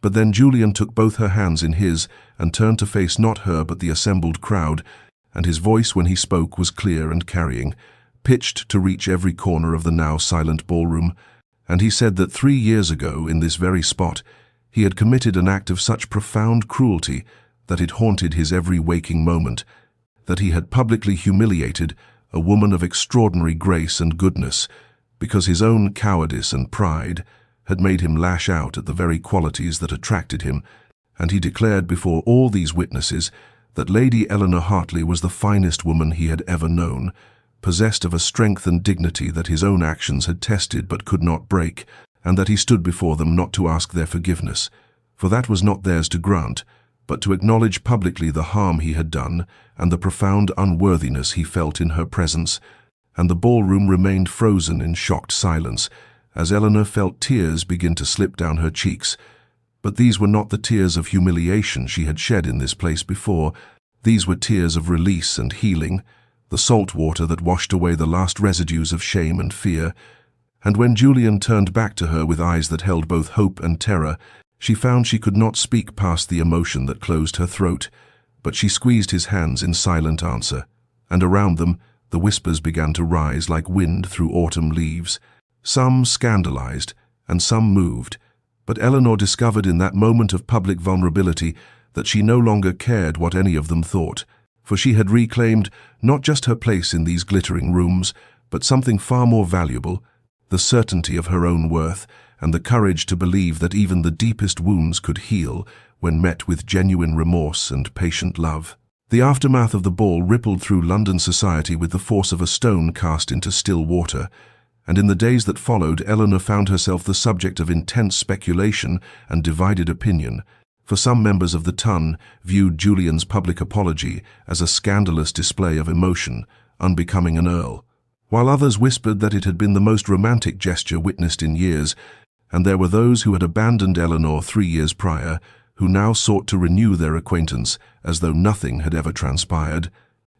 But then Julian took both her hands in his and turned to face not her but the assembled crowd, and his voice when he spoke was clear and carrying, pitched to reach every corner of the now silent ballroom, and he said that 3 years ago, in this very spot, he had committed an act of such profound cruelty that it haunted his every waking moment, that he had publicly humiliated a woman of extraordinary grace and goodness, because his own cowardice and pride had made him lash out at the very qualities that attracted him, and he declared before all these witnesses that Lady Eleanor Hartley was the finest woman he had ever known, possessed of a strength and dignity that his own actions had tested but could not break, and that he stood before them not to ask their forgiveness, for that was not theirs to grant, but to acknowledge publicly the harm he had done and the profound unworthiness he felt in her presence, and the ballroom remained frozen in shocked silence, as Eleanor felt tears begin to slip down her cheeks. But these were not the tears of humiliation she had shed in this place before. These were tears of release and healing, the salt water that washed away the last residues of shame and fear. And when Julian turned back to her with eyes that held both hope and terror, she found she could not speak past the emotion that closed her throat, but she squeezed his hands in silent answer, and around them the whispers began to rise like wind through autumn leaves. Some scandalized, and some moved, but Eleanor discovered in that moment of public vulnerability that she no longer cared what any of them thought, for she had reclaimed not just her place in these glittering rooms, but something far more valuable, the certainty of her own worth, and the courage to believe that even the deepest wounds could heal when met with genuine remorse and patient love. The aftermath of the ball rippled through London society with the force of a stone cast into still water, and in the days that followed, Eleanor found herself the subject of intense speculation and divided opinion, for some members of the Ton viewed Julian's public apology as a scandalous display of emotion, unbecoming an earl, while others whispered that it had been the most romantic gesture witnessed in years, and there were those who had abandoned Eleanor 3 years prior, who now sought to renew their acquaintance as though nothing had ever transpired,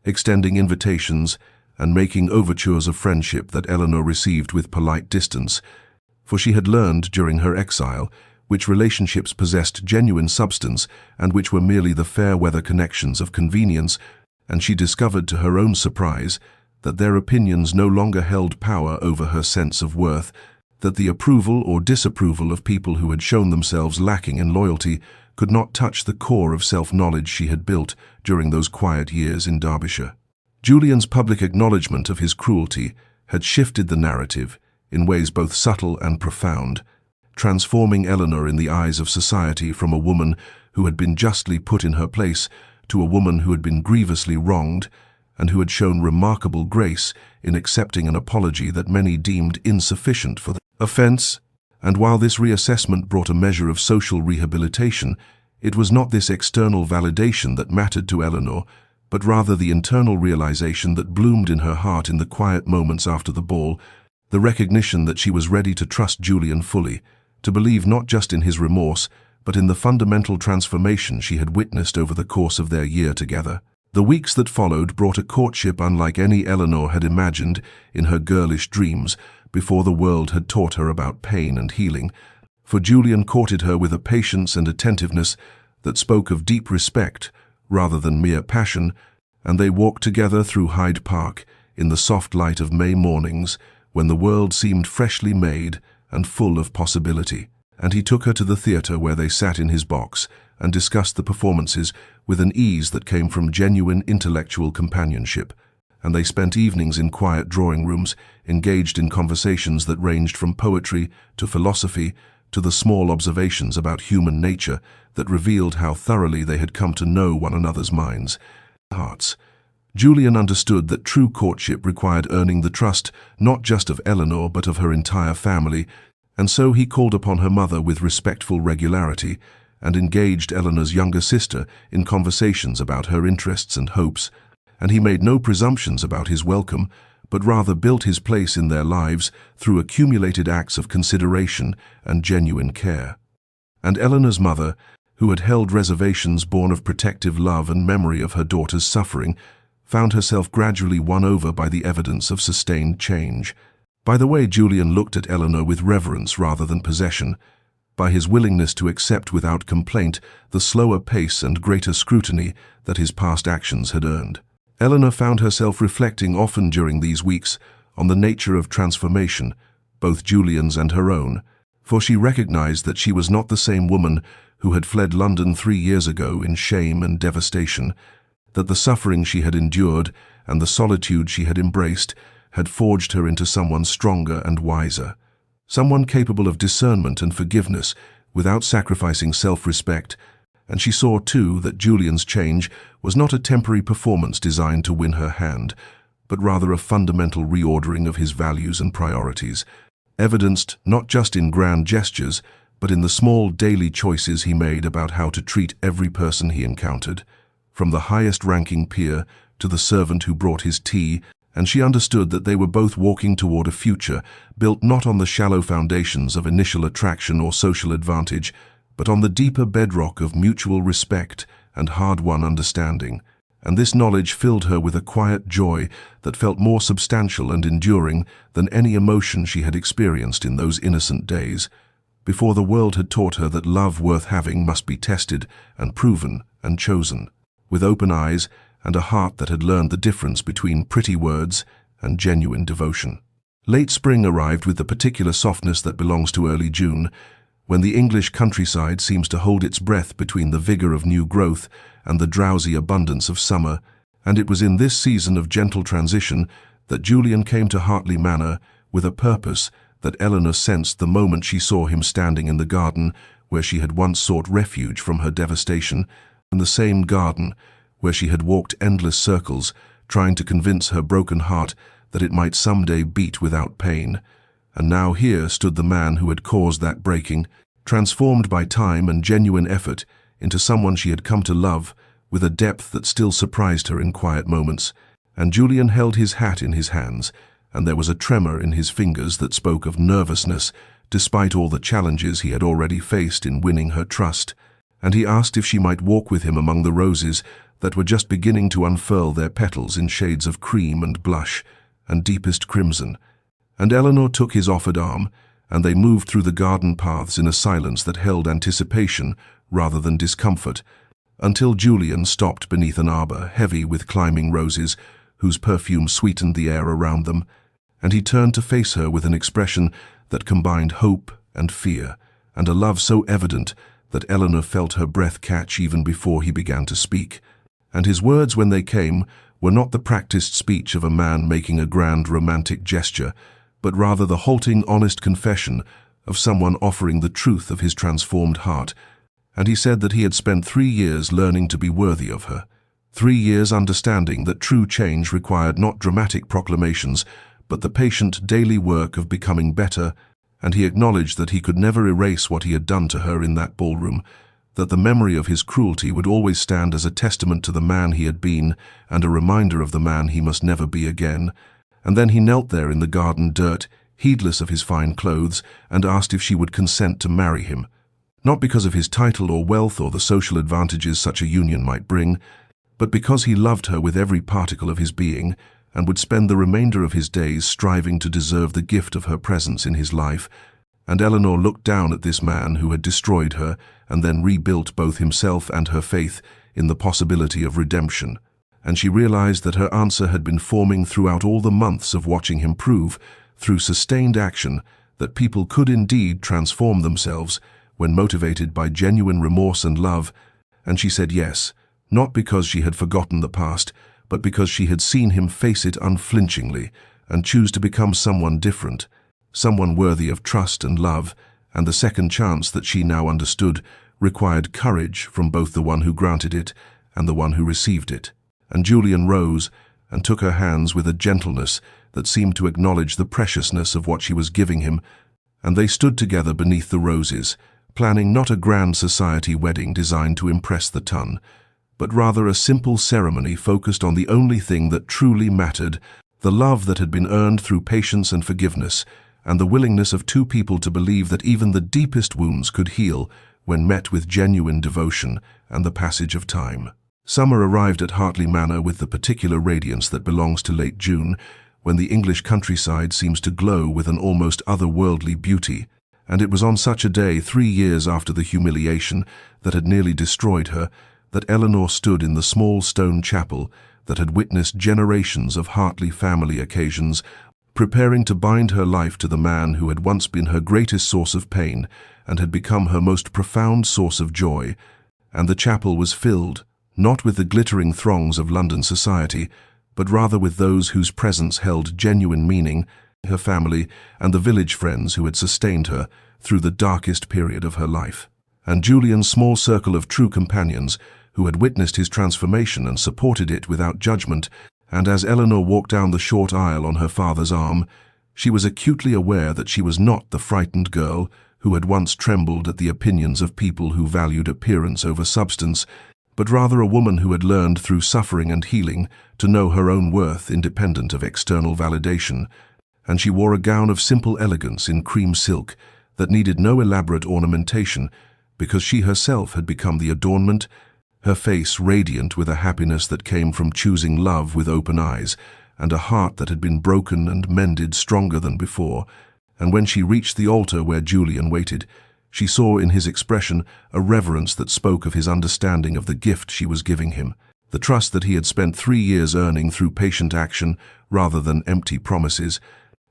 extending invitations and making overtures of friendship that Eleanor received with polite distance, for she had learned during her exile which relationships possessed genuine substance and which were merely the fair-weather connections of convenience, and she discovered to her own surprise that their opinions no longer held power over her sense of worth, that the approval or disapproval of people who had shown themselves lacking in loyalty could not touch the core of self-knowledge she had built during those quiet years in Derbyshire. Julian's public acknowledgement of his cruelty had shifted the narrative in ways both subtle and profound, transforming Eleanor in the eyes of society from a woman who had been justly put in her place to a woman who had been grievously wronged and who had shown remarkable grace in accepting an apology that many deemed insufficient for the offense. And while this reassessment brought a measure of social rehabilitation, it was not this external validation that mattered to Eleanor, but rather the internal realization that bloomed in her heart in the quiet moments after the ball, the recognition that she was ready to trust Julian fully, to believe not just in his remorse, but in the fundamental transformation she had witnessed over the course of their year together. The weeks that followed brought a courtship unlike any Eleanor had imagined in her girlish dreams before the world had taught her about pain and healing, for Julian courted her with a patience and attentiveness that spoke of deep respect rather than mere passion, and they walked together through Hyde Park in the soft light of May mornings when the world seemed freshly made and full of possibility. And he took her to the theatre where they sat in his box and discussed the performances with an ease that came from genuine intellectual companionship, and they spent evenings in quiet drawing rooms, engaged in conversations that ranged from poetry to philosophy to the small observations about human nature that revealed how thoroughly they had come to know one another's minds and hearts. Julian understood that true courtship required earning the trust not just of Eleanor but of her entire family, and so he called upon her mother with respectful regularity and engaged Eleanor's younger sister in conversations about her interests and hopes, and he made no presumptions about his welcome, but rather built his place in their lives through accumulated acts of consideration and genuine care. And Eleanor's mother, who had held reservations born of protective love and memory of her daughter's suffering, found herself gradually won over by the evidence of sustained change. By the way Julian looked at Eleanor with reverence rather than possession, by his willingness to accept without complaint the slower pace and greater scrutiny that his past actions had earned. Eleanor found herself reflecting often during these weeks on the nature of transformation, both Julian's and her own, for she recognized that she was not the same woman who had fled London 3 years ago in shame and devastation, that the suffering she had endured and the solitude she had embraced had forged her into someone stronger and wiser, someone capable of discernment and forgiveness without sacrificing self-respect. And she saw, too, that Julian's change was not a temporary performance designed to win her hand, but rather a fundamental reordering of his values and priorities, evidenced not just in grand gestures, but in the small daily choices he made about how to treat every person he encountered, from the highest-ranking peer to the servant who brought his tea, and she understood that they were both walking toward a future built not on the shallow foundations of initial attraction or social advantage, but on the deeper bedrock of mutual respect and hard-won understanding. And this knowledge filled her with a quiet joy that felt more substantial and enduring than any emotion she had experienced in those innocent days, before the world had taught her that love worth having must be tested and proven and chosen, with open eyes and a heart that had learned the difference between pretty words and genuine devotion. Late spring arrived with the particular softness that belongs to early June, when the English countryside seems to hold its breath between the vigor of new growth and the drowsy abundance of summer, and it was in this season of gentle transition that Julian came to Hartley Manor with a purpose that Eleanor sensed the moment she saw him standing in the garden where she had once sought refuge from her devastation, and the same garden where she had walked endless circles trying to convince her broken heart that it might someday beat without pain. And now here stood the man who had caused that breaking, transformed by time and genuine effort into someone she had come to love with a depth that still surprised her in quiet moments. And Julian held his hat in his hands, and there was a tremor in his fingers that spoke of nervousness, despite all the challenges he had already faced in winning her trust. And he asked if she might walk with him among the roses that were just beginning to unfurl their petals in shades of cream and blush and deepest crimson. And Eleanor took his offered arm, and they moved through the garden paths in a silence that held anticipation rather than discomfort, until Julian stopped beneath an arbor heavy with climbing roses, whose perfume sweetened the air around them, and he turned to face her with an expression that combined hope and fear, and a love so evident that Eleanor felt her breath catch even before he began to speak. And his words, when they came, were not the practiced speech of a man making a grand romantic gesture, but rather the halting, honest confession of someone offering the truth of his transformed heart. And he said that he had spent 3 years learning to be worthy of her. 3 years understanding that true change required not dramatic proclamations, but the patient daily work of becoming better, and he acknowledged that he could never erase what he had done to her in that ballroom, that the memory of his cruelty would always stand as a testament to the man he had been and a reminder of the man he must never be again. And then he knelt there in the garden dirt, heedless of his fine clothes, and asked if she would consent to marry him. Not because of his title or wealth or the social advantages such a union might bring, but because he loved her with every particle of his being, and would spend the remainder of his days striving to deserve the gift of her presence in his life. And Eleanor looked down at this man who had destroyed her and then rebuilt both himself and her faith in the possibility of redemption. And she realized that her answer had been forming throughout all the months of watching him prove, through sustained action, that people could indeed transform themselves when motivated by genuine remorse and love. And she said yes, not because she had forgotten the past, but because she had seen him face it unflinchingly and choose to become someone different, someone worthy of trust and love. And the second chance that she now understood required courage from both the one who granted it and the one who received it. And Julian rose and took her hands with a gentleness that seemed to acknowledge the preciousness of what she was giving him, and they stood together beneath the roses, planning not a grand society wedding designed to impress the ton, but rather a simple ceremony focused on the only thing that truly mattered, the love that had been earned through patience and forgiveness, and the willingness of two people to believe that even the deepest wounds could heal when met with genuine devotion and the passage of time. Summer arrived at Hartley Manor with the particular radiance that belongs to late June, when the English countryside seems to glow with an almost otherworldly beauty, and it was on such a day 3 years after the humiliation that had nearly destroyed her that Eleanor stood in the small stone chapel that had witnessed generations of Hartley family occasions, preparing to bind her life to the man who had once been her greatest source of pain and had become her most profound source of joy. And the chapel was filled, not with the glittering throngs of London society, but rather with those whose presence held genuine meaning, her family and the village friends who had sustained her through the darkest period of her life. And Julian's small circle of true companions, who had witnessed his transformation and supported it without judgment. And as Eleanor walked down the short aisle on her father's arm, she was acutely aware that she was not the frightened girl who had once trembled at the opinions of people who valued appearance over substance, but rather a woman who had learned through suffering and healing to know her own worth independent of external validation. And she wore a gown of simple elegance in cream silk that needed no elaborate ornamentation, because she herself had become the adornment, her face radiant with a happiness that came from choosing love with open eyes, and a heart that had been broken and mended stronger than before. And when she reached the altar where Julian waited, she saw in his expression a reverence that spoke of his understanding of the gift she was giving him, the trust that he had spent 3 years earning through patient action rather than empty promises.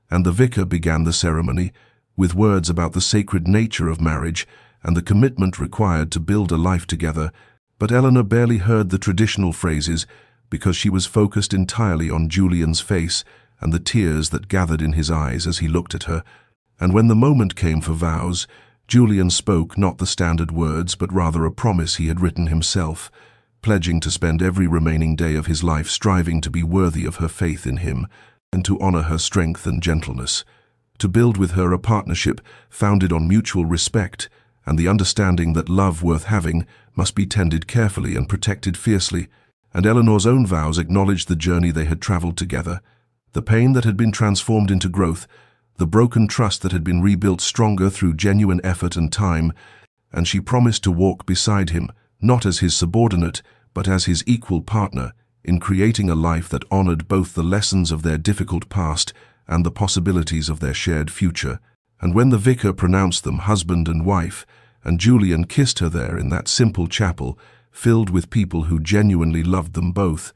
And the vicar began the ceremony with words about the sacred nature of marriage and the commitment required to build a life together. But Eleanor barely heard the traditional phrases because she was focused entirely on Julian's face and the tears that gathered in his eyes as he looked at her. And when the moment came for vows, Julian spoke not the standard words but rather a promise he had written himself, pledging to spend every remaining day of his life striving to be worthy of her faith in him and to honor her strength and gentleness, to build with her a partnership founded on mutual respect and the understanding that love worth having must be tended carefully and protected fiercely. And Eleanor's own vows acknowledged the journey they had traveled together, the pain that had been transformed into growth, the broken trust that had been rebuilt stronger through genuine effort and time, and she promised to walk beside him, not as his subordinate, but as his equal partner, in creating a life that honored both the lessons of their difficult past and the possibilities of their shared future. And when the vicar pronounced them husband and wife, and Julian kissed her there in that simple chapel, filled with people who genuinely loved them both,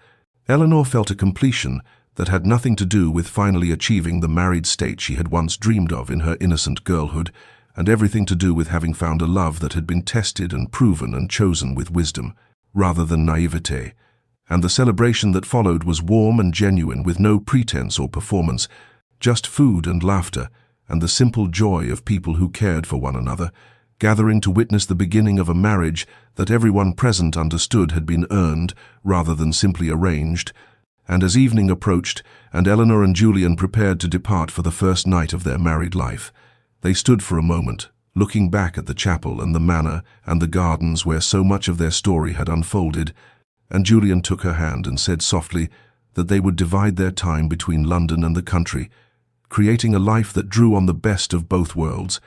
Eleanor felt a completion that had nothing to do with finally achieving the married state she had once dreamed of in her innocent girlhood, and everything to do with having found a love that had been tested and proven and chosen with wisdom, rather than naivete. and the celebration that followed was warm and genuine, with no pretense or performance, just food and laughter, and the simple joy of people who cared for one another, gathering to witness the beginning of a marriage that everyone present understood had been earned rather than simply arranged. And as evening approached, and Eleanor and Julian prepared to depart for the first night of their married life, they stood for a moment, looking back at the chapel and the manor and the gardens where so much of their story had unfolded, and Julian took her hand and said softly that they would divide their time between London and the country, creating a life that drew on the best of both worlds.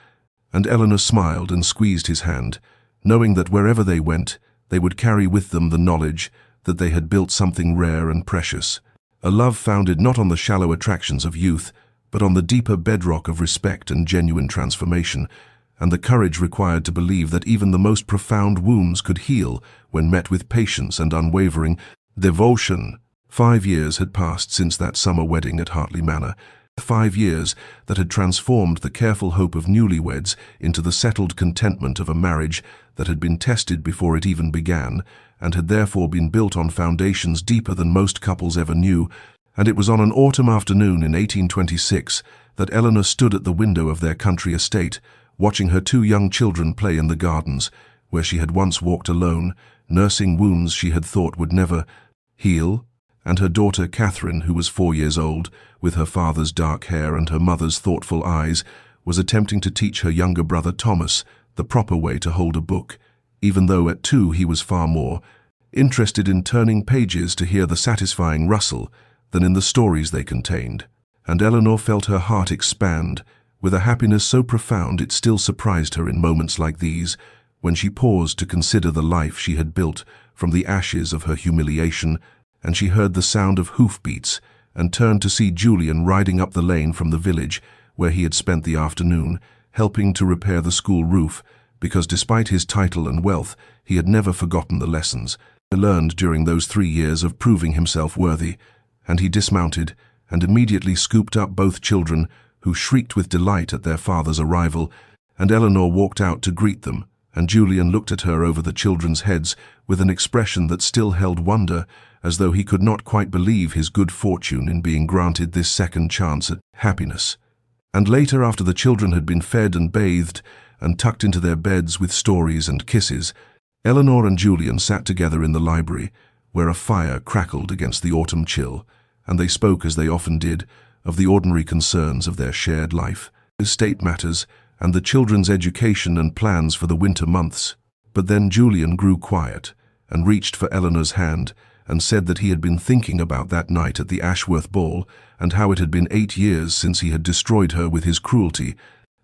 And Eleanor smiled and squeezed his hand, knowing that wherever they went, they would carry with them the knowledge that they had built something rare and precious, a love founded not on the shallow attractions of youth, but on the deeper bedrock of respect and genuine transformation, and the courage required to believe that even the most profound wounds could heal when met with patience and unwavering devotion. 5 years had passed since that summer wedding at Hartley Manor, 5 years that had transformed the careful hope of newlyweds into the settled contentment of a marriage that had been tested before it even began, and had therefore been built on foundations deeper than most couples ever knew. And it was on an autumn afternoon in 1826 that Eleanor stood at the window of their country estate, watching her 2 young children play in the gardens, where she had once walked alone, nursing wounds she had thought would never heal, and her daughter Catherine, who was 4 years old, with her father's dark hair and her mother's thoughtful eyes, was attempting to teach her younger brother Thomas the proper way to hold a book, even though at 2 he was far more interested in turning pages to hear the satisfying rustle than in the stories they contained. And Eleanor felt her heart expand, with a happiness so profound it still surprised her in moments like these, when she paused to consider the life she had built from the ashes of her humiliation, and she heard the sound of hoofbeats, and turned to see Julian riding up the lane from the village, where he had spent the afternoon, helping to repair the school roof, because despite his title and wealth, he had never forgotten the lessons he learned during those 3 years of proving himself worthy. And he dismounted, and immediately scooped up both children, who shrieked with delight at their father's arrival, and Eleanor walked out to greet them, and Julian looked at her over the children's heads with an expression that still held wonder, as though he could not quite believe his good fortune in being granted this second chance at happiness. And later, after the children had been fed and bathed, and tucked into their beds with stories and kisses, Eleanor and Julian sat together in the library, where a fire crackled against the autumn chill, and they spoke, as they often did, of the ordinary concerns of their shared life, estate matters, and the children's education and plans for the winter months. But then Julian grew quiet, and reached for Eleanor's hand, and said that he had been thinking about that night at the Ashworth ball, and how it had been 8 years since he had destroyed her with his cruelty,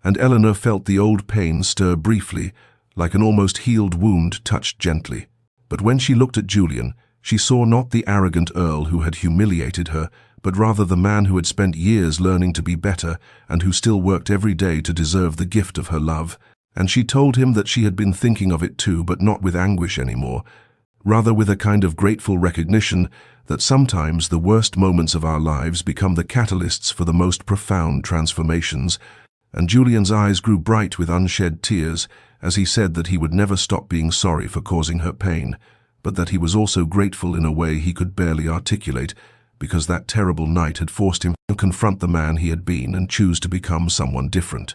and Eleanor felt the old pain stir briefly, like an almost healed wound touched gently. But when she looked at Julian, she saw not the arrogant Earl who had humiliated her, but rather the man who had spent years learning to be better, and who still worked every day to deserve the gift of her love. And she told him that she had been thinking of it too, but not with anguish anymore, rather with a kind of grateful recognition that sometimes the worst moments of our lives become the catalysts for the most profound transformations. And Julian's eyes grew bright with unshed tears as he said that he would never stop being sorry for causing her pain, but that he was also grateful in a way he could barely articulate, because that terrible night had forced him to confront the man he had been and choose to become someone different.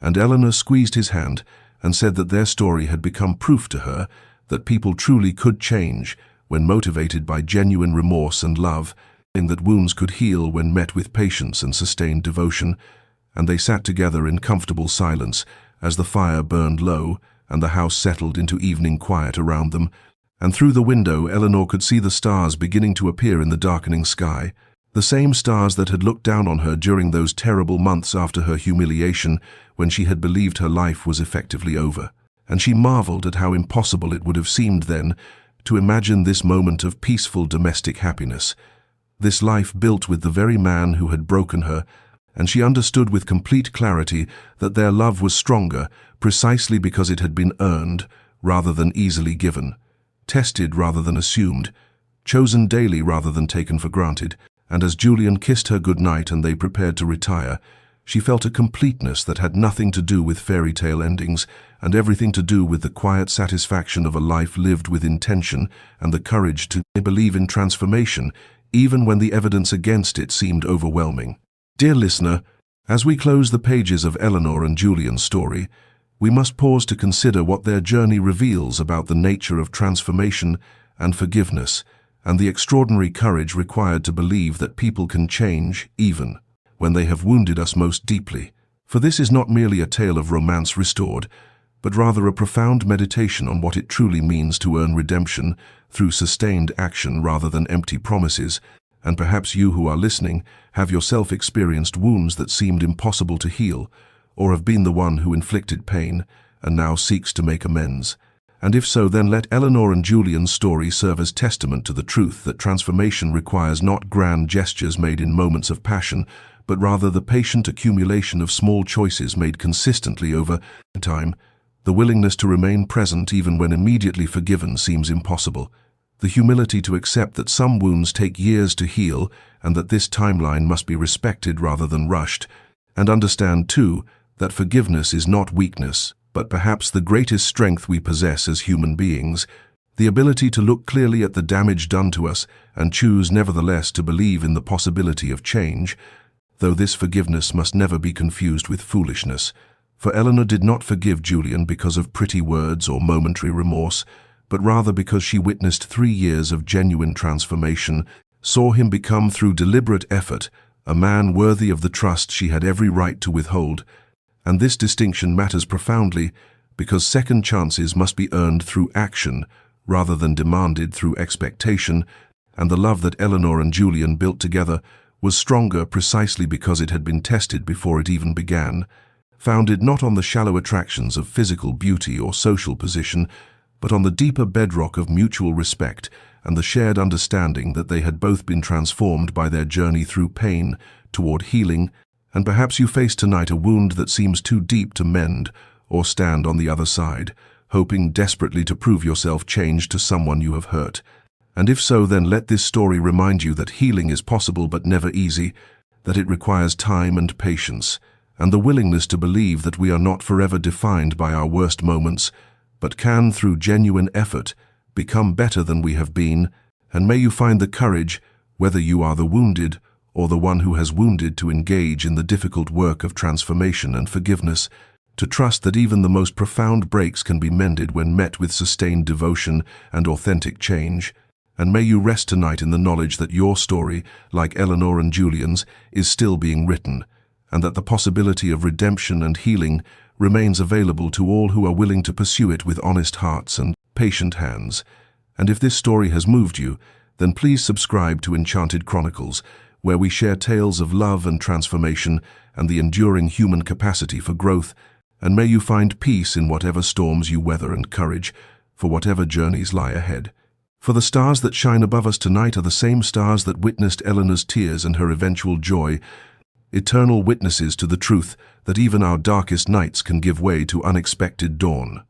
And Eleanor squeezed his hand and said that their story had become proof to her that people truly could change when motivated by genuine remorse and love, and that wounds could heal when met with patience and sustained devotion. And they sat together in comfortable silence as the fire burned low and the house settled into evening quiet around them. And through the window Eleanor could see the stars beginning to appear in the darkening sky, the same stars that had looked down on her during those terrible months after her humiliation, when she had believed her life was effectively over. And she marveled at how impossible it would have seemed then to imagine this moment of peaceful domestic happiness, this life built with the very man who had broken her. And she understood with complete clarity that their love was stronger precisely because it had been earned rather than easily given, tested rather than assumed, chosen daily rather than taken for granted. And as Julian kissed her good night and they prepared to retire, She felt a completeness that had nothing to do with fairy tale endings and everything to do with the quiet satisfaction of a life lived with intention and the courage to believe in transformation, even when the evidence against it seemed overwhelming. Dear listener, as we close the pages of Eleanor and Julian's story, we must pause to consider what their journey reveals about the nature of transformation and forgiveness, and the extraordinary courage required to believe that people can change, even when they have wounded us most deeply. For this is not merely a tale of romance restored, but rather a profound meditation on what it truly means to earn redemption through sustained action rather than empty promises. And perhaps you who are listening have yourself experienced wounds that seemed impossible to heal, or have been the one who inflicted pain and now seeks to make amends. And if so, then let Eleanor and Julian's story serve as testament to the truth that transformation requires not grand gestures made in moments of passion, but rather the patient accumulation of small choices made consistently over time, the willingness to remain present even when immediately forgiven seems impossible, the humility to accept that some wounds take years to heal and that this timeline must be respected rather than rushed, and understand, too, that forgiveness is not weakness, but perhaps the greatest strength we possess as human beings, the ability to look clearly at the damage done to us and choose nevertheless to believe in the possibility of change, though this forgiveness must never be confused with foolishness. For Eleanor did not forgive Julian because of pretty words or momentary remorse, but rather because she witnessed 3 years of genuine transformation, saw him become through deliberate effort a man worthy of the trust she had every right to withhold. And this distinction matters profoundly because second chances must be earned through action rather than demanded through expectation, and the love that Eleanor and Julian built together was stronger precisely because it had been tested before it even began, founded not on the shallow attractions of physical beauty or social position, but on the deeper bedrock of mutual respect and the shared understanding that they had both been transformed by their journey through pain toward healing. And perhaps you face tonight a wound that seems too deep to mend or stand on the other side, hoping desperately to prove yourself changed to someone you have hurt. And if so, then let this story remind you that healing is possible but never easy, that it requires time and patience, and the willingness to believe that we are not forever defined by our worst moments, but can, through genuine effort, become better than we have been. And may you find the courage, whether you are the wounded or the one who has wounded, to engage in the difficult work of transformation and forgiveness, to trust that even the most profound breaks can be mended when met with sustained devotion and authentic change. And may you rest tonight in the knowledge that your story, like Eleanor and Julian's, is still being written, and that the possibility of redemption and healing remains available to all who are willing to pursue it with honest hearts and patient hands. And if this story has moved you, then please subscribe to Enchanted Chronicles, where we share tales of love and transformation and the enduring human capacity for growth. And may you find peace in whatever storms you weather and courage for whatever journeys lie ahead. For the stars that shine above us tonight are the same stars that witnessed Eleanor's tears and her eventual joy, eternal witnesses to the truth that even our darkest nights can give way to unexpected dawn.